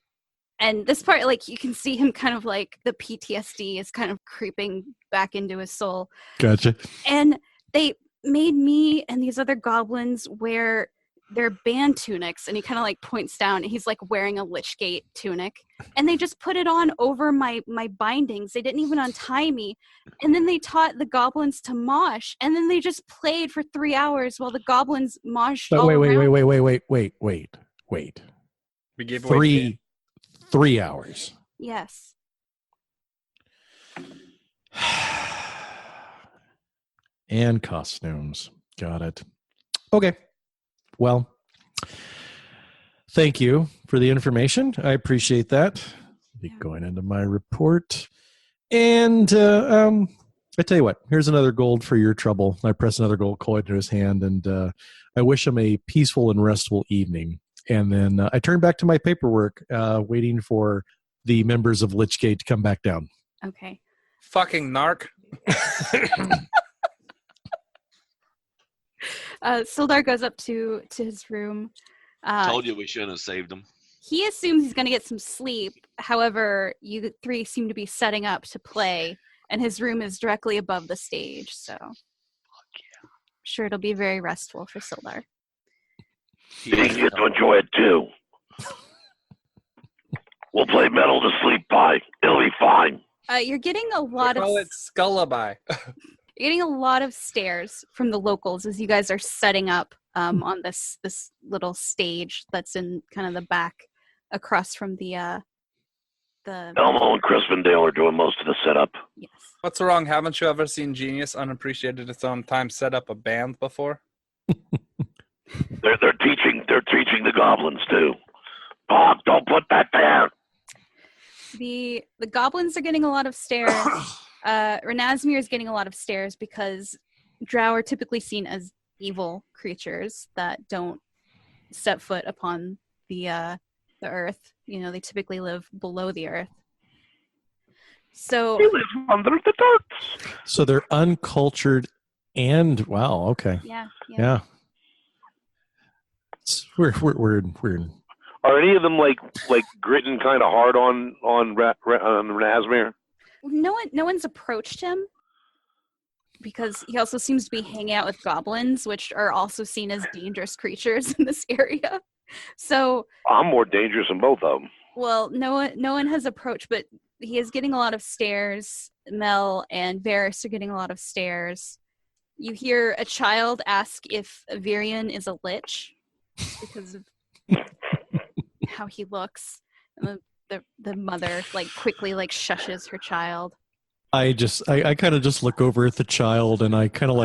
And this part, like, you can see him kind of like the PTSD is kind of creeping back into his soul. Gotcha. And they made me and these other goblins wear their band tunics, and he kind of like points down and he's like wearing a Lichgate tunic, and they just put it on over my bindings. They didn't even untie me. And then they taught the goblins to mosh, and then they just played for 3 hours while the goblins moshed. But all wait. We gave away 3 hours. Yes. And costumes. Got it. Okay. Well, thank you for the information. I appreciate that. Be going into my report. And I tell you what, here's another gold for your trouble. I press another gold coin into his hand, and I wish him a peaceful and restful evening. And then I turn back to my paperwork, waiting for the members of Lichgate to come back down. Okay. Fucking narc. Sildar goes up to his room. Told you we shouldn't have saved him. He assumes he's going to get some sleep. However, you three seem to be setting up to play, and his room is directly above the stage. So, I'm sure it'll be very restful for Sildar. You get to enjoy it too. We'll play Metal to Sleep by. It'll be fine. You're getting a lot of. Call it Scullaby. You're getting a lot of stares from the locals as you guys are setting up on this little stage that's in kind of the back, across from the. Elmo and Crispindale are doing most of the setup. Yes. What's wrong? Haven't you ever seen Genius Unappreciated its own time set up a band before? They're teaching the goblins too. Bob, don't put that there. The goblins are getting a lot of stares. Renasmir is getting a lot of stares because drow are typically seen as evil creatures that don't step foot upon the earth. You know, they typically live below the earth. So He lives under the dirt. So they're uncultured and wow. Okay. yeah. It's weird. Are any of them like gritting kind of hard on Razmir? No one's approached him because he also seems to be hanging out with goblins, which are also seen as dangerous creatures in this area. So I'm more dangerous than both of them. well, no one has approached, but he is getting a lot of stares. Mel and Varys are getting a lot of stares. You hear a child ask if Virion is a lich because of how he looks. And the mother quickly shushes her child. I kind of just look over at the child and I kind of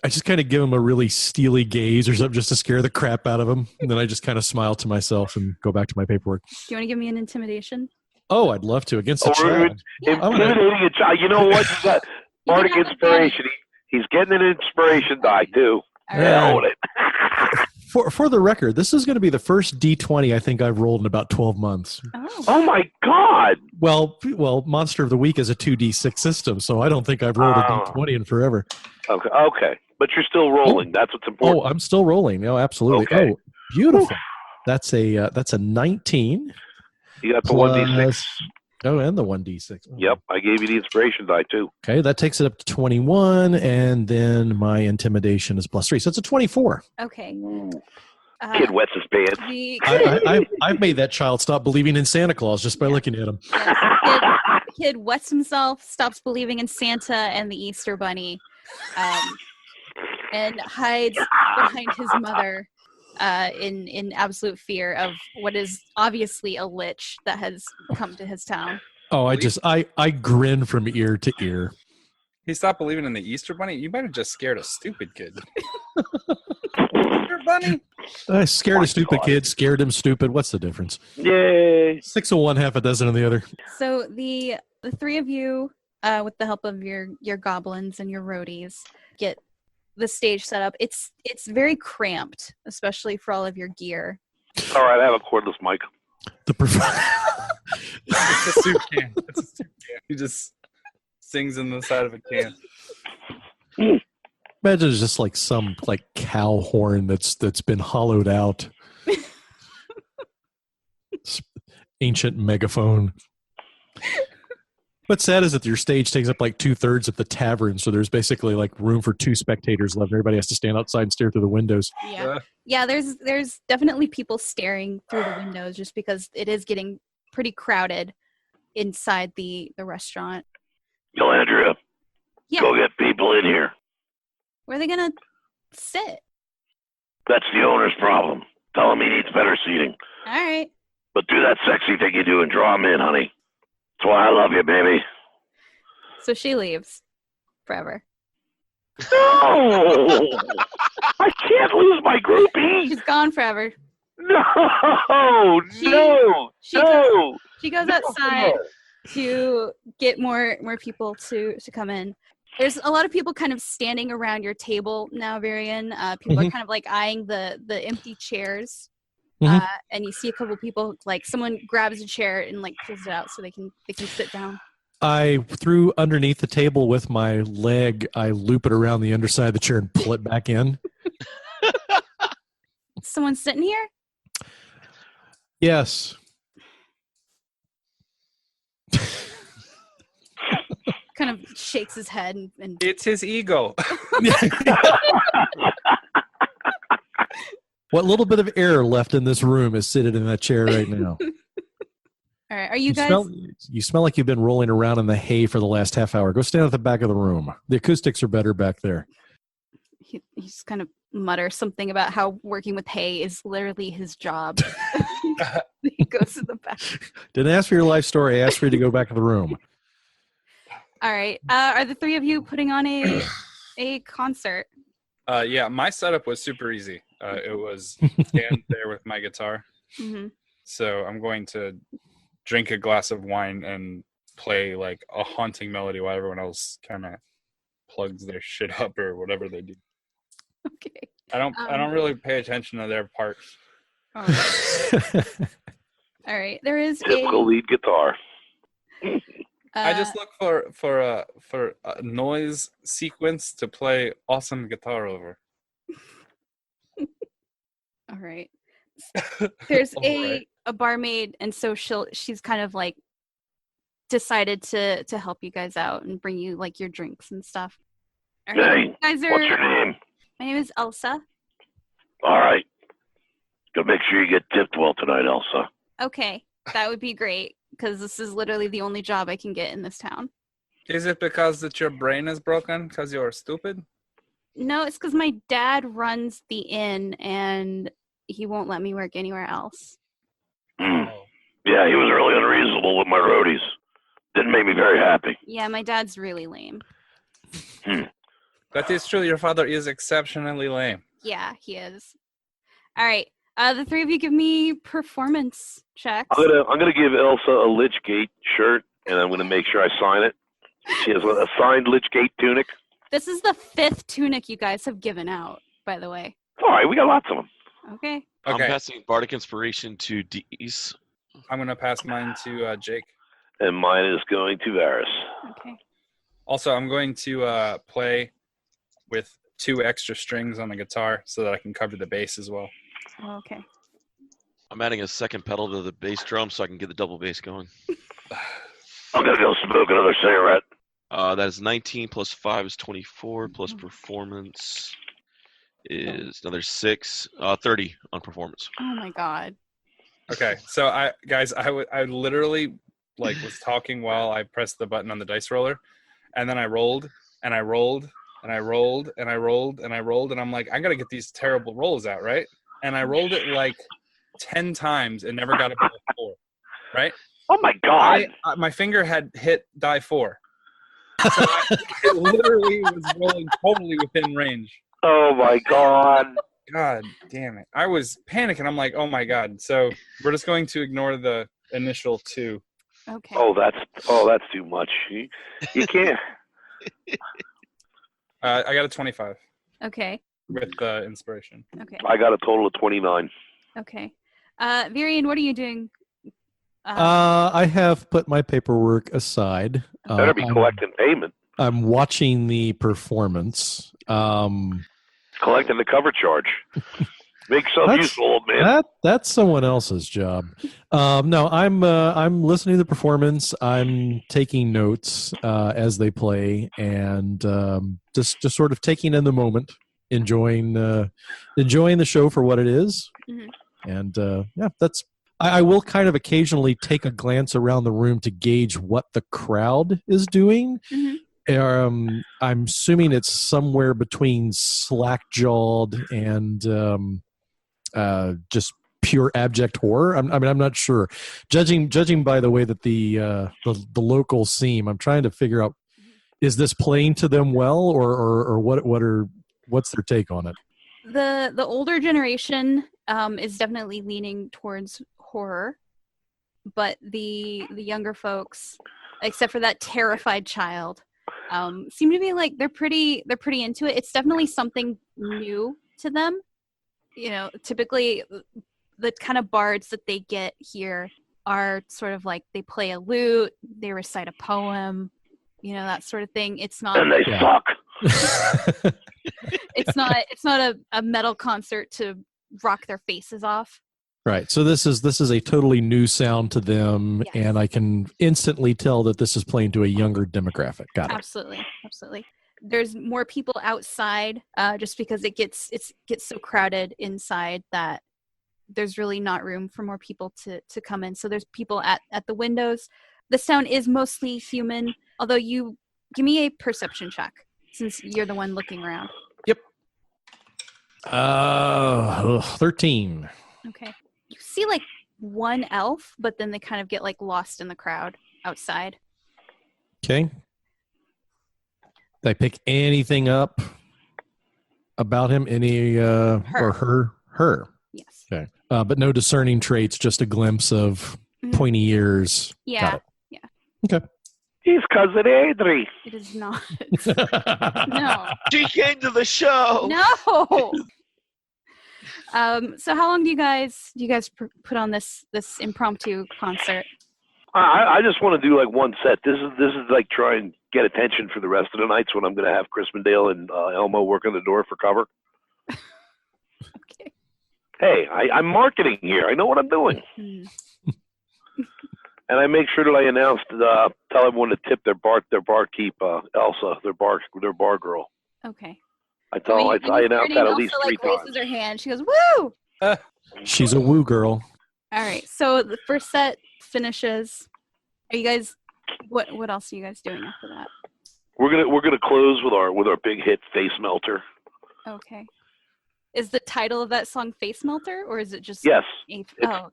I just kind of give him a really steely gaze or something just to scare the crap out of him. And then I just kind of smile to myself and go back to my paperwork. Do you want to give me an intimidation? Oh, I'd love to. Against a child. Intimidating a child. You know what? You got Bardic inspiration. He's getting an inspiration die too. All right. For the record, this is going to be the first D20 I think I've rolled in about 12 months. Oh my God! Well, Monster of the Week is a 2D6 system, so I don't think I've rolled a D20 in forever. Okay, but you're still rolling. That's what's important. Oh, I'm still rolling. No, absolutely. Okay. Oh, beautiful. That's a 19. You got the 1d6. Oh, and the 1d6. Oh. Yep, I gave you the inspiration die too. Okay, that takes it up to 21, and then my intimidation is +3, so it's a 24. Okay. Kid wets his pants. I've made that child stop believing in Santa Claus just by looking at him. Yeah, kid wets himself, stops believing in Santa and the Easter Bunny, and hides behind his mother in absolute fear of what is obviously a lich that has come to his town. Oh, I grin from ear to ear. He stopped believing in the Easter Bunny? You might have just scared a stupid kid. Easter Bunny? I scared a stupid kid, scared him stupid. What's the difference? Yay! 6 of one, half a dozen of the other. So the three of you, with the help of your goblins and your roadies, get the stage set up. It's very cramped, especially for all of your gear. All right, I have a cordless mic. It's a soup can. He just sings in the side of a can. Imagine it's just some cow horn that's been hollowed out. Ancient megaphone. What's sad is that your stage takes up 2/3 of the tavern, so there's basically room for 2 spectators left. Everybody has to stand outside and stare through the windows. Yeah. There's definitely people staring through the windows just because it is getting pretty crowded inside the restaurant. Yo, Andrea. Yeah. Go get people in here. Where are they gonna sit? That's the owner's problem. Tell him he needs better seating. All right. But do that sexy thing you do and draw him in, honey. That's why I love you, baby. So she leaves forever. No! I can't lose my groupie! She's gone forever. No! She goes outside to get more people to come in. There's a lot of people kind of standing around your table now, Varian. People are kind of eyeing the empty chairs. And you see a couple people, someone grabs a chair and pulls it out so they can sit down. I threw underneath the table with my leg. I loop it around the underside of the chair and pull it back in. Someone sitting here? Yes. Kind of shakes his head and It's his ego. What little bit of air left in this room is sitting in that chair right now. All right, are you guys? You smell like you've been rolling around in the hay for the last half hour. Go stand at the back of the room. The acoustics are better back there. He's kind of mutters something about how working with hay is literally his job. He goes to the back. Didn't ask for your life story. I asked for you to go back to the room. All right. Are the three of you putting on a concert? Yeah, my setup was super easy. It was stand there with my guitar. Mm-hmm. So I'm going to drink a glass of wine and play a haunting melody while everyone else kind of plugs their shit up or whatever they do. Okay. I don't really pay attention to their parts. All All right. There is Typical lead guitar. I just look for a noise sequence to play awesome guitar over. All right. There's All a right. barmaid, and so she's kind of like decided to help you guys out and bring you like your drinks and stuff. All right. Hey, You guys what's your name? My name is Elsa. All right. Go make sure you get tipped well tonight, Elsa. Okay, that would be great because this is literally the only job I can get in this town. Is it because that your brain is broken because you're stupid? No, it's because my dad runs the inn and he won't let me work anywhere else. Yeah, he was really unreasonable with my roadies. Didn't make me very happy. Yeah, my dad's really lame. That is true. Your father is exceptionally lame. Yeah, he is. All right. The three of you give me performance checks. I'm gonna give Elsa a Lichgate shirt, and I'm gonna make sure I sign it. She has a signed Lichgate tunic. This is the 5th tunic you guys have given out, by the way. All right, we got lots of them. Okay. I'm Okay, passing Bardic Inspiration to Dees. I'm going to pass mine to Jake. And mine is going to Varys. Okay. Also, I'm going to play with 2 extra strings on the guitar so that I can cover the bass as well. Okay. I'm adding a second pedal to the bass drum so I can get the double bass going. I'm going to go smoke another cigarette. That is 19 plus 5 is 24 plus performance is another 6. 30 on performance. Oh my god. Okay, so I literally was talking while I pressed the button on the dice roller, and then I rolled and I rolled and I rolled and I rolled and I rolled, and I'm like, I gotta get these terrible rolls out, right? And I rolled it like 10 times and never got above 4, right? Oh, my God. My finger had hit die 4. So it literally was rolling totally within range. Oh my God. God damn it. I was panicking. I'm like, oh my God. So we're just going to ignore the initial 2. Okay. Oh, that's too much. You can't. I got a 25 Okay. with the inspiration. Okay. I got a total of 29. Okay. Virian, what are you doing? I have put my paperwork aside. Better be collecting payment. I'm watching the performance. Collecting the cover charge. Make yourself useful, old man. That's someone else's job. No, I'm listening to the performance. I'm taking notes as they play, and just sort of taking in the moment, enjoying the show for what it is. Mm-hmm. And yeah, that's. I will kind of occasionally take a glance around the room to gauge what the crowd is doing. Mm-hmm. I'm assuming it's somewhere between slack-jawed and just pure abject horror. I'm not sure. Judging by the way that the locals seem, I'm trying to figure out, is this playing to them well, or what's their take on it? The older generation is definitely leaning towards horror, but the younger folks, except for that terrified child, seem to be like they're pretty into it. It's definitely something new to them. You know, typically the kind of bards that they get here are sort of like they play a lute, they recite a poem, you know, that sort of thing. It's not. And they suck. It's not a metal concert to rock their faces off. Right. So this is a totally new sound to them, Yes. and I can instantly tell that this is playing to a younger demographic. Got it. Absolutely. There's more people outside, just because it gets so crowded inside that there's really not room for more people to come in. So there's people at the windows. The sound is mostly human, although you give me a perception check since you're the one looking around. Yep. 13. Okay. You see like one elf, but then they kind of get like lost in the crowd outside. Okay. Did I pick anything up about him? Any or her? Her. Yes. Okay. But no discerning traits, just a glimpse of pointy ears. Yeah. Got it. Yeah. Okay. He's cousin Adri. It is not. No. She came to the show. No. So how long do you guys put on this impromptu concert? I just want to do like one set. This is like try and get attention for the rest of the nights when I'm going to have Crispindale and Elmo working the door for cover. Okay. Hey, I'm marketing here. I know what I'm doing. And I make sure that I announce, tell everyone to tip their barkeep, Elsa, their bar girl. Okay. I announce that at least Elsa, 3 times. raises her hand. She goes, "Woo!" She's a woo girl. All right. So the first set finishes. Are you guys? What else are you guys doing after that? We're gonna close with our big hit Face Melter. Okay. Is the title of that song Face Melter, or is it just? Yes. Okay.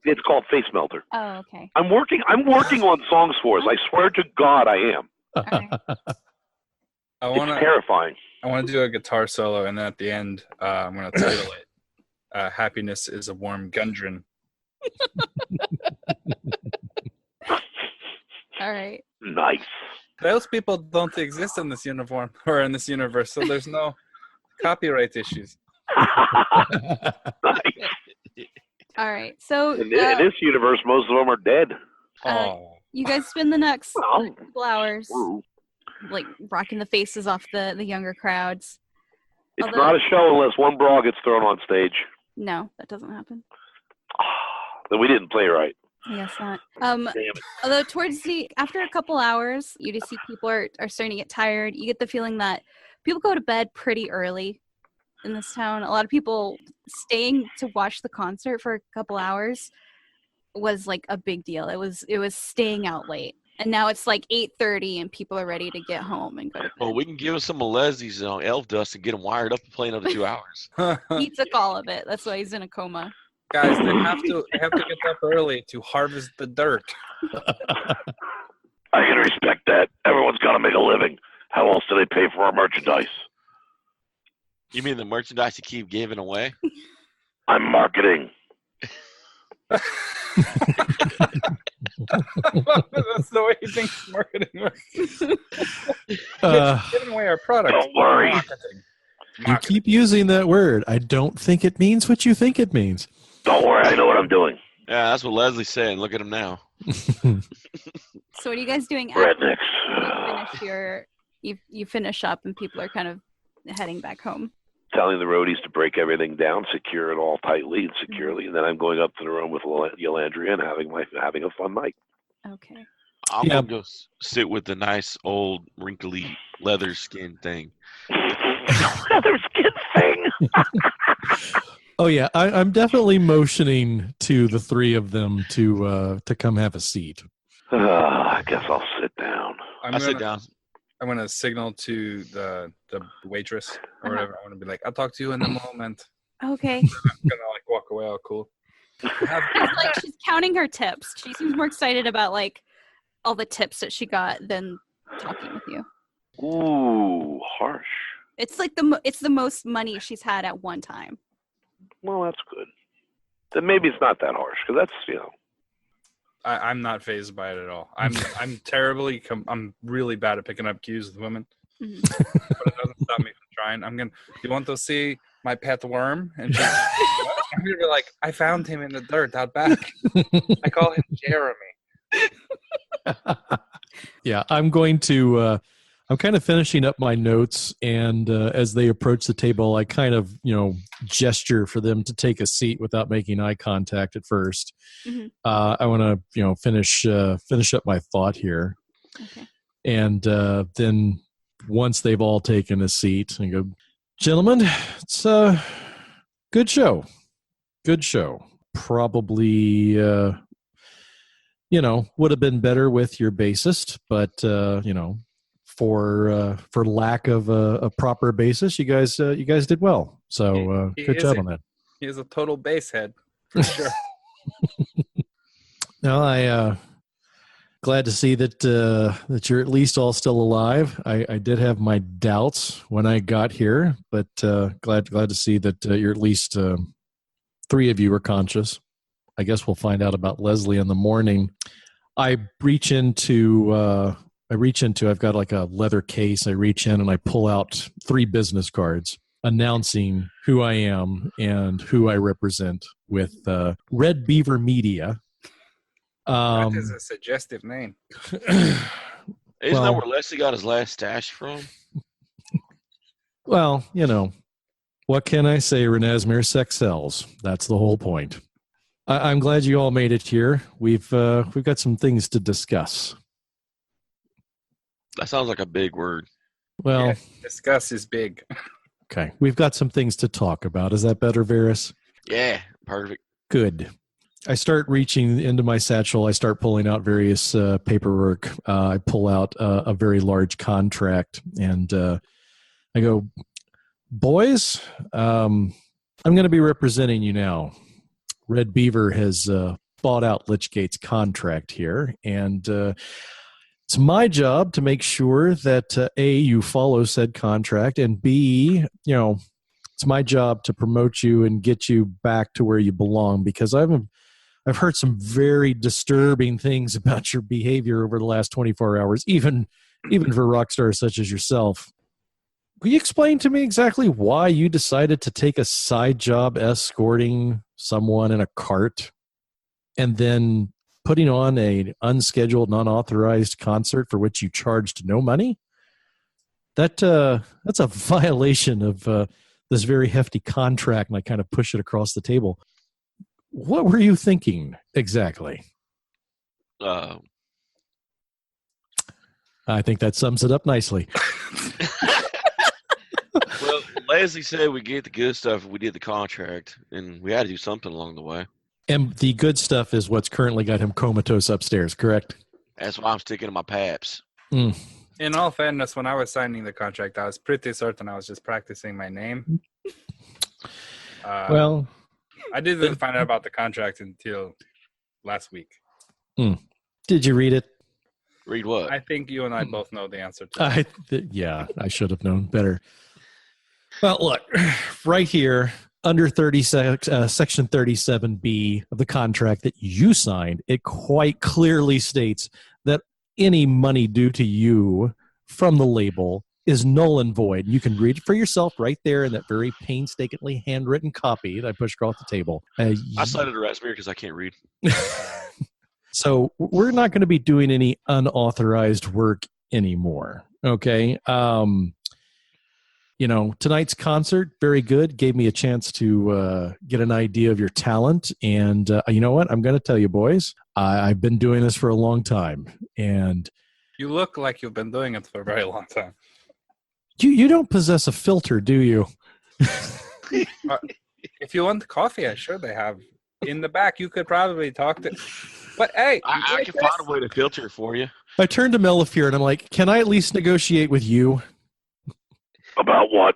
It's called Face Melter. Oh, okay. I'm working on songs for us. I swear to God, I am. All right. It's terrifying. I want to do a guitar solo, and then at the end, I'm going to title it "Happiness is a Warm Gundren." All right. Nice. Those people don't exist in this uniform or in this universe, so there's no copyright issues. Nice. All right. So In this universe, most of them are dead. you guys spend the next Oh. couple hours like rocking the faces off the younger crowds. It's not a show unless one bra gets thrown on stage. No, that doesn't happen. Then we didn't play right. I guess not. Damn it. Although after a couple hours, you just see people are starting to get tired. You get the feeling that people go to bed pretty early in this town. A lot of people staying to watch the concert for a couple hours was like a big deal. It was staying out late. And now it's like 8:30 and people are ready to get home and go to bed. Well, we can give us some of Leslie's elf dust and get them wired up to play another 2 hours. He took all of it. That's why he's in a coma. Guys, they have to get up early to harvest the dirt. I can respect that. Everyone's got to make a living. How else do they pay for our merchandise? You mean the merchandise you keep giving away? I'm marketing. That's the way he thinks marketing works. Giving away our product. Don't worry. You keep using that word. I don't think it means what you think it means. Don't worry. I know what I'm doing. Yeah, that's what Leslie's saying. Look at him now. So what are you guys doing after Rednecks. you finish up and people are kind of heading back home? Telling the roadies to break everything down, secure it all tightly and securely, and then I'm going up to the room with Yolandria and having a fun night. Okay. I'm gonna go sit with the nice old wrinkly leather skin thing. Leather skin thing. Oh yeah, I'm definitely motioning to the three of them to come have a seat. I guess I'll sit down. I sit down. I'm gonna signal to the waitress or whatever. I want to be like, I'll talk to you in a moment. Okay. I'm gonna like walk away all cool. It's like she's counting her tips. She seems more excited about like all the tips that she got than talking with you. Ooh, harsh. It's like it's the most money she's had at one time. Well, that's good. Then maybe it's not that harsh, because that's, I'm not fazed by it at all. I'm really bad at picking up cues with women, but it doesn't stop me from trying. You want to see my pet worm? And she's I'm gonna be like, I found him in the dirt out back. I call him Jeremy. Yeah, I'm going to. I'm kind of finishing up my notes, and as they approach the table, I kind of, gesture for them to take a seat without making eye contact at first. Mm-hmm. I want to, finish up my thought here, Okay. and then once they've all taken a seat, I go, gentlemen, it's a good show. Good show. Probably, would have been better with your bassist, but for lack of a proper basis, you guys did well. So good job on that. He is a total bass head for sure. No, I glad to see that you're at least all still alive. I did have my doubts when I got here, but glad to see that you're at least three of you are conscious. I guess we'll find out about Leslie in the morning. I've got like a leather case. I reach in and I pull out 3 business cards. announcing who I am and who I represent with Red Beaver Media. That is a suggestive name. Isn't that where Leslie got his last stash from? Well, what can I say, Renasmere? Sex sells. That's the whole point. I'm glad you all made it here. We've got some things to discuss. That sounds like a big word. Well, discuss is big. Okay. We've got some things to talk about. Is that better, Varys? Yeah, perfect. Good. I start reaching into my satchel. I start pulling out various paperwork. I pull out a very large contract, and I go, boys, I'm going to be representing you now. Red Beaver has bought out Lichgate's contract here, and it's my job to make sure that A, you follow said contract, and B, it's my job to promote you and get you back to where you belong, because I've heard some very disturbing things about your behavior over the last 24 hours, even for rock stars such as yourself. Will you explain to me exactly why you decided to take a side job escorting someone in a cart and then putting on an unscheduled, non-authorized concert for which you charged no money? That's a violation of this very hefty contract, and I kind of push it across the table. What were you thinking exactly? I think that sums it up nicely. Well, Leslie said we get the good stuff if we did the contract, and we had to do something along the way. And the good stuff is what's currently got him comatose upstairs, correct? That's why I'm sticking to my paps. Mm. In all fairness, when I was signing the contract, I was pretty certain I was just practicing my name. Well, I didn't find out about the contract until last week. Did you read it? Read what? I think you and I both know the answer to that. Yeah, I should have known better. Well, look, right here, under Section 37B of the contract that you signed, it quite clearly states that any money due to you from the label is null and void. You can read it for yourself right there in that very painstakingly handwritten copy that I pushed across the table. I cited a raspberry because I can't read. So we're not going to be doing any unauthorized work anymore, okay? Tonight's concert, very good. Gave me a chance to get an idea of your talent. And you know what? I'm going to tell you, boys, I've been doing this for a long time. And you look like you've been doing it for a very long time. You don't possess a filter, do you? If you want coffee, I'm sure they have. In the back, you could probably talk to... But hey, I can find a way to filter it for you. I turned to Melifere and I'm like, can I at least negotiate with you? About what?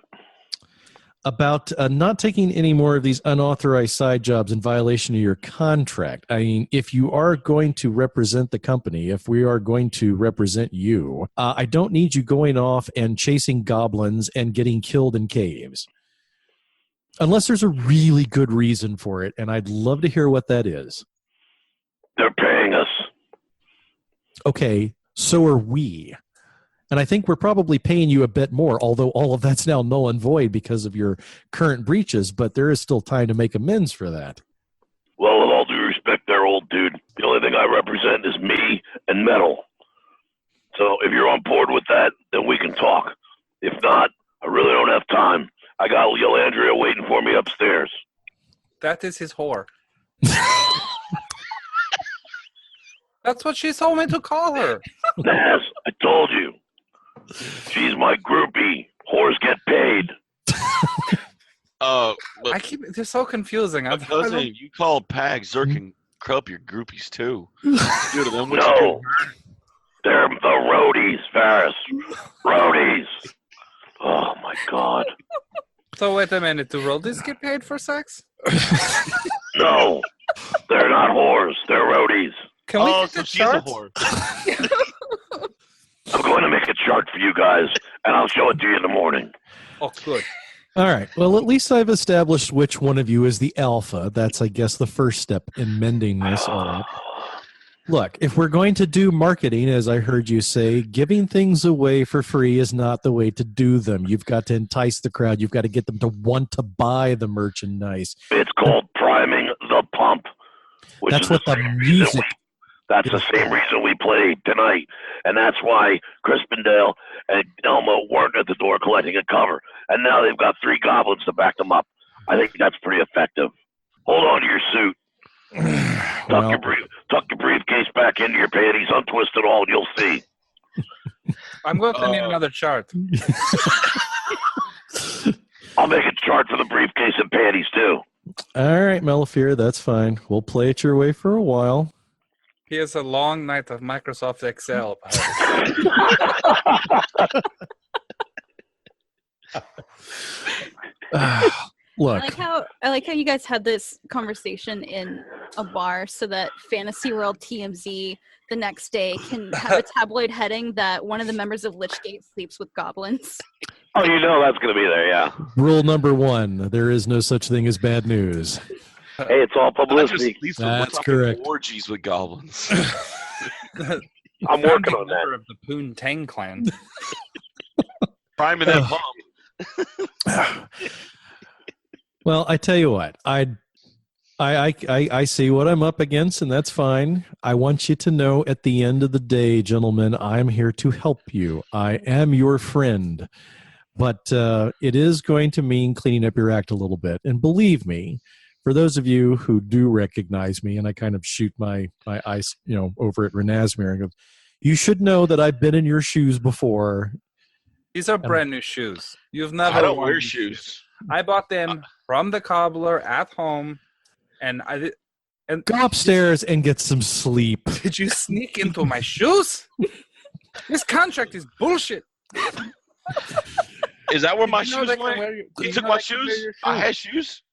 About not taking any more of these unauthorized side jobs in violation of your contract. I mean, if you are going to represent the company, if we are going to represent you, I don't need you going off and chasing goblins and getting killed in caves. Unless there's a really good reason for it, and I'd love to hear what that is. They're paying us. Okay, so are we. And I think we're probably paying you a bit more, although all of that's now null and void because of your current breaches, but there is still time to make amends for that. Well, with all due respect there, old dude, the only thing I represent is me and metal. So if you're on board with that, then we can talk. If not, I really don't have time. I got Yolandria waiting for me upstairs. That is his whore. That's what she told me to call her. Naz, I told you. She's my groupie. Whores get paid. They're so confusing. Cousin, you called Pag, Zerk, and Krupp your groupies too. Two of them. No, they're the roadies, Varys. Roadies. Oh my God. So wait a minute. Do roadies get paid for sex? No, they're not whores. They're roadies. Can we get the she's chart? a whore. I'm going to make a chart for you guys, and I'll show it to you in the morning. Oh, good. All right. Well, at least I've established which one of you is the alpha. That's, I guess, the first step in mending this. All right. Look, if we're going to do marketing, as I heard you say, giving things away for free is not the way to do them. You've got to entice the crowd. You've got to get them to want to buy the merchandise. It's called priming the pump. Which That's is what the music. That's the same reason we played tonight. And that's why Crispindale and Elmo weren't at the door collecting a cover. And now they've got 3 goblins to back them up. I think that's pretty effective. Hold on to your suit. Tuck your briefcase back into your panties, untwist it all, and you'll see. I'm going to need another chart. I'll make a chart for the briefcase and panties, too. All right, Melifere, that's fine. We'll play it your way for a while. Here's a long night of Microsoft Excel. Look, I like how you guys had this conversation in a bar so that Fantasy World TMZ the next day can have a tabloid heading that one of the members of Lichgate sleeps with goblins. Oh, you know that's going to be there, yeah. rule number 1, there is no such thing as bad news. Hey, it's all publicity. That's correct. Orgies with goblins. I'm working on that. Member of the Poontang clan. Priming that pump. Well, I tell you what, I see what I'm up against, and that's fine. I want you to know at the end of the day, gentlemen, I'm here to help you. I am your friend. But it is going to mean cleaning up your act a little bit. And believe me, for those of you who do recognize me, and I kind of shoot my eyes, over at Renasmere, and go, you should know that I've been in your shoes before. These are brand new shoes. You've never. I don't wear shoes. I bought them from the cobbler at home, and Go upstairs and get some sleep. Did you sneak into my shoes? This contract is bullshit. Is that where my You know shoes they can went? wear your- You you took know my they can wear shoes? your I shoes. had shoes?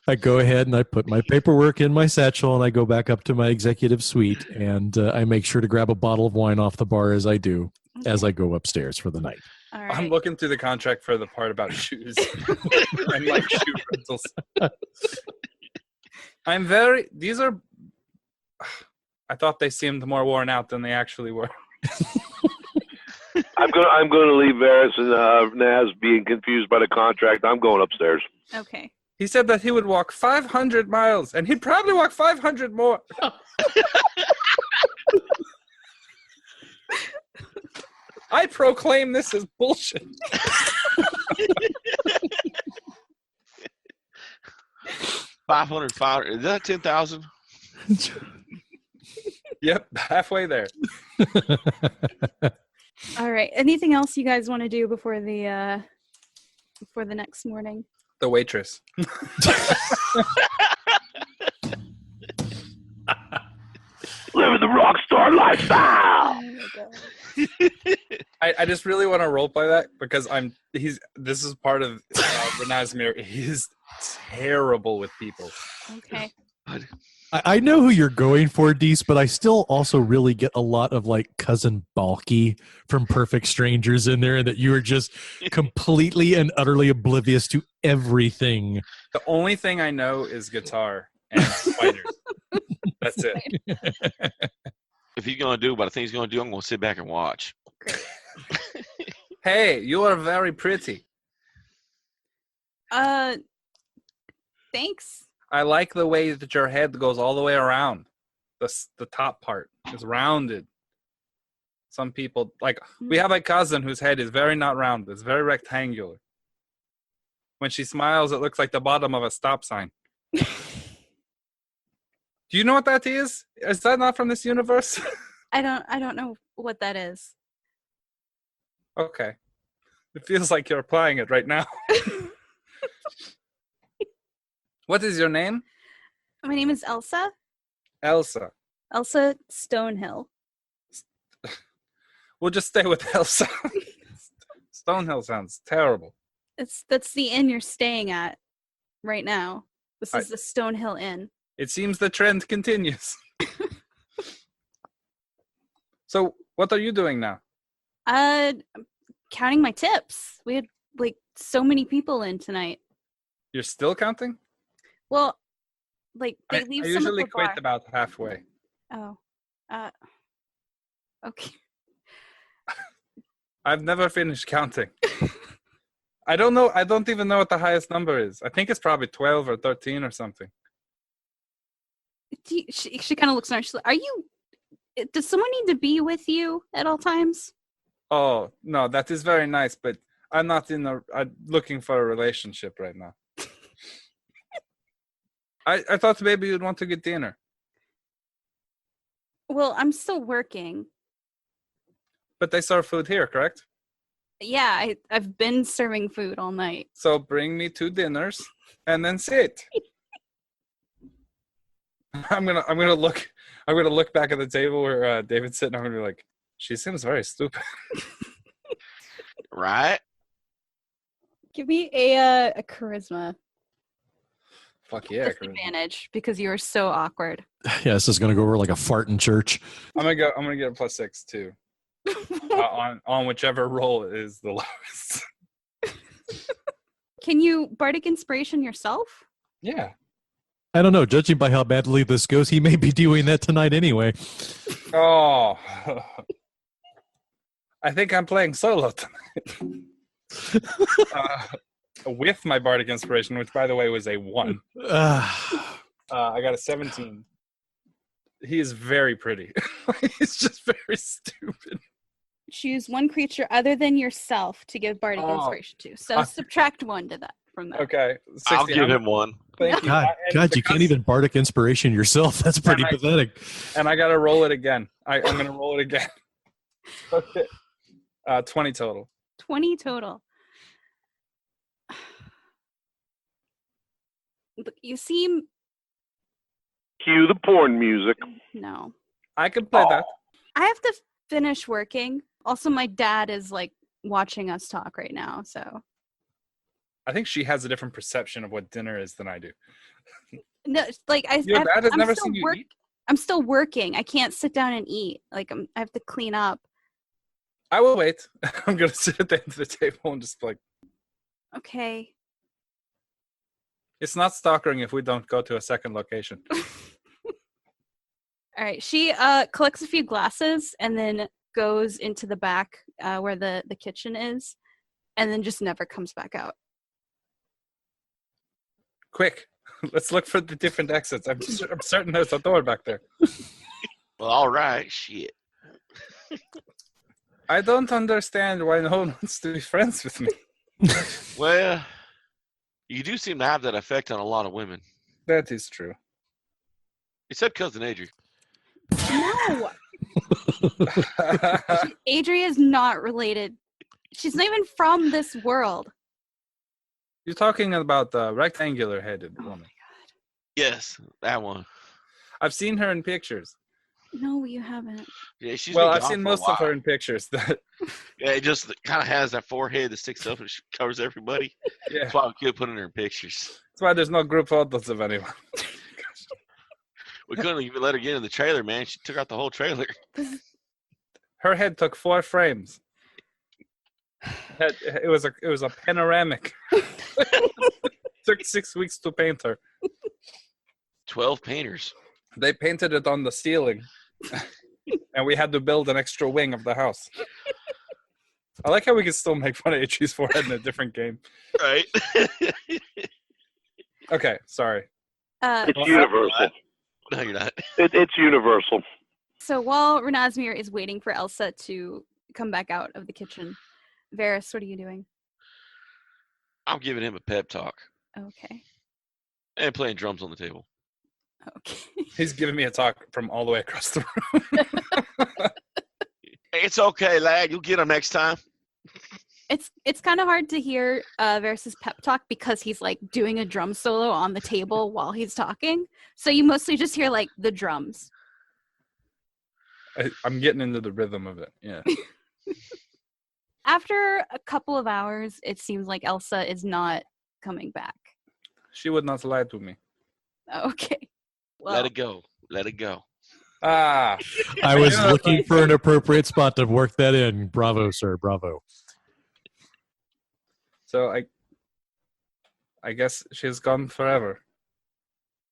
I go ahead and I put my paperwork in my satchel, and I go back up to my executive suite, and I make sure to grab a bottle of wine off the bar as I go upstairs for the night. All right. I'm looking through the contract for the part about shoes and like shoe rentals. These are. I thought they seemed more worn out than they actually were. I'm going to leave Varys and Naz being confused by the contract. I'm going upstairs. Okay. He said that he would walk 500 miles, and he'd probably walk 500 more. I proclaim this as bullshit. $500. Is that 10,000? Yep, halfway there. All right. Anything else you guys want to do before the next morning? The waitress. Living the rock star lifestyle. Oh my God. I just really want to roleplay that because this is part of Renasmere. He's terrible with people. Okay. I know who you're going for, Deese, but I still also really get a lot of like Cousin Balky from Perfect Strangers in there, and that you are just completely and utterly oblivious to everything. The only thing I know is guitar and spiders. That's it. If he's going to do what I think he's going to do, I'm going to sit back and watch. Hey, you are very pretty. Thanks. I like the way that your head goes all the way around. The top part is rounded. Some people, like, we have a cousin whose head is very not rounded. It's very rectangular. When she smiles, it looks like the bottom of a stop sign. Do you know what that is? Is that not from this universe? I don't know what that is. Okay. It feels like you're applying it right now. What is your name? My name is Elsa. Elsa. Elsa Stonehill. We'll just stay with Elsa. Stonehill sounds terrible. That's the inn you're staying at right now. This is the Stonehill Inn. It seems the trend continues. So, what are you doing now? Counting my tips. We had like so many people in tonight. You're still counting? Well, like they leave I some usually at the quit bar. about halfway. Oh. Okay. I've never finished counting. I don't know. I don't even know what the highest number is. I think it's probably 12 or 13 or something. She kind of looks at her. She's like, "Are you? Does someone need to be with you at all times?" Oh, no, that is very nice, but I'm not looking for a relationship right now. I thought maybe you'd want to get dinner. Well, I'm still working. But they serve food here, correct? Yeah, I've been serving food all night. So bring me 2 dinners and then sit. I'm gonna look back at the table where David's sitting. I'm gonna be like, she seems very stupid. Right? Give me a charisma Fuck yeah. disadvantage because you are so awkward. Yeah, this is going to go over like a fart in church. I'm gonna get a +6 too. On whichever roll is the lowest. Can you bardic inspiration yourself? Yeah. I don't know. Judging by how badly this goes, he may be doing that tonight anyway. Oh. I think I'm playing solo tonight. With my bardic inspiration, which by the way was a 1. I got a 17. He is very pretty. He's just very stupid. Choose one creature other than yourself to give bardic inspiration to. So subtract 1 to that from that. Okay. 60. I'll give him 1. Thank you. God, you can't even bardic inspiration yourself. That's pretty pathetic. And I got to roll it again. I'm going to roll it again. Okay. 20 total. 20 total. Look, you seem... Cue the porn music. No. I can play that. I have to finish working. Also, my dad is like watching us talk right now, so... I think she has a different perception of what dinner is than I do. No, like Your dad has never seen you eat? I'm still working. I can't sit down and eat. Like I have to clean up. I will wait. I'm going to sit at the end of the table and just like... Okay. It's not stalking if we don't go to a second location. All right. She collects a few glasses and then goes into the back where the kitchen is and then just never comes back out. Quick. Let's look for the different exits. I'm certain there's a door back there. Well, all right. Shit. I don't understand why no one wants to be friends with me. Well, you do seem to have that effect on a lot of women. That is true. Except Cousin Adri. No. Adria is not related. She's not even from this world. You're talking about the rectangular-headed woman. My God. Yes, that one. I've seen her in pictures. No, you haven't. Yeah, she's Well, been I've gone seen for a most of her while. in pictures. Yeah, it just kind of has that forehead that sticks up and she covers everybody. Yeah. That's why we couldn't put her in pictures. That's why there's no group photos of anyone. We couldn't even let her get in the trailer, man. She took out the whole trailer. Her head took 4 frames. It was a panoramic. Took 6 weeks to paint her. 12 painters. They painted it on the ceiling, and we had to build an extra wing of the house. I like how we can still make fun of Ichi's forehead in a different game. Right. Okay, sorry. It's universal. No, you're not. It's universal. So while Renasmir is waiting for Elsa to come back out of the kitchen, Varys, what are you doing? I'm giving him a pep talk Okay. and playing drums on the table. Okay. He's giving me a talk from all the way across the room. It's okay, lad. You'll get him next time. It's kind of hard to hear Varys' pep talk because he's like doing a drum solo on the table while he's talking. So you mostly just hear like the drums. I'm getting into the rhythm of it. Yeah. After a couple of hours, it seems like Elsa is not coming back. She would not lie to me. Okay. Well, Let it go. Let it go. Ah. I was looking for an appropriate spot to work that in. Bravo, sir. Bravo. So I guess she's gone forever.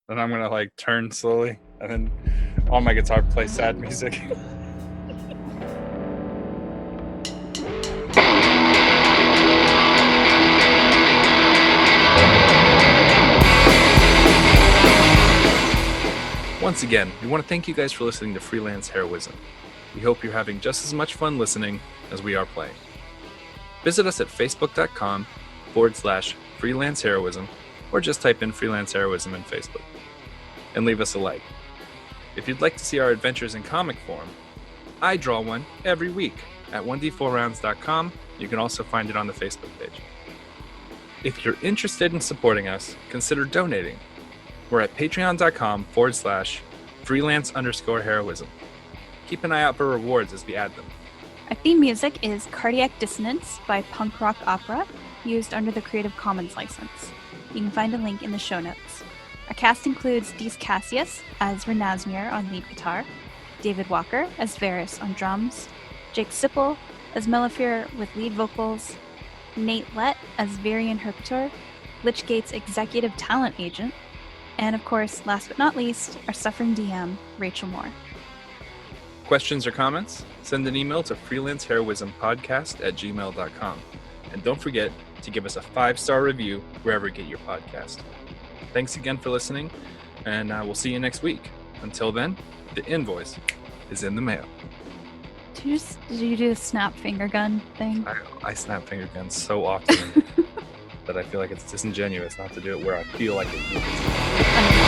Then I'm gonna like turn slowly and then on my guitar play sad music. Once again, we want to thank you guys for listening to Freelance Heroism. We hope you're having just as much fun listening as we are playing. Visit us at facebook.com/Freelance Heroism, or just type in Freelance Heroism in Facebook, and leave us a like. If you'd like to see our adventures in comic form, I draw one every week at 1d4rounds.com. You can also find it on the Facebook page. If you're interested in supporting us, consider donating. We're at patreon.com/freelance_heroism. Keep an eye out for rewards as we add them. Our theme music is Cardiac Dissonance by Punk Rock Opera, used under the Creative Commons license. You can find a link in the show notes. Our cast includes Dees Cassius as Renasmir on lead guitar, David Walker as Varys on drums, Jake Sipple as Melifir with lead vocals, Nate Lett as Varian Herpetor, Lichgate's executive talent agent, and of course, last but not least, our suffering DM, Rachel Moore. Questions or comments? Send an email to freelanceheroismpodcast@gmail.com. And don't forget to give us a 5-star review wherever you get your podcast. Thanks again for listening, and we'll see you next week. Until then, the invoice is in the mail. Did you do the snap finger gun thing? I snap finger guns so often that I feel like it's disingenuous not to do it where I feel like it.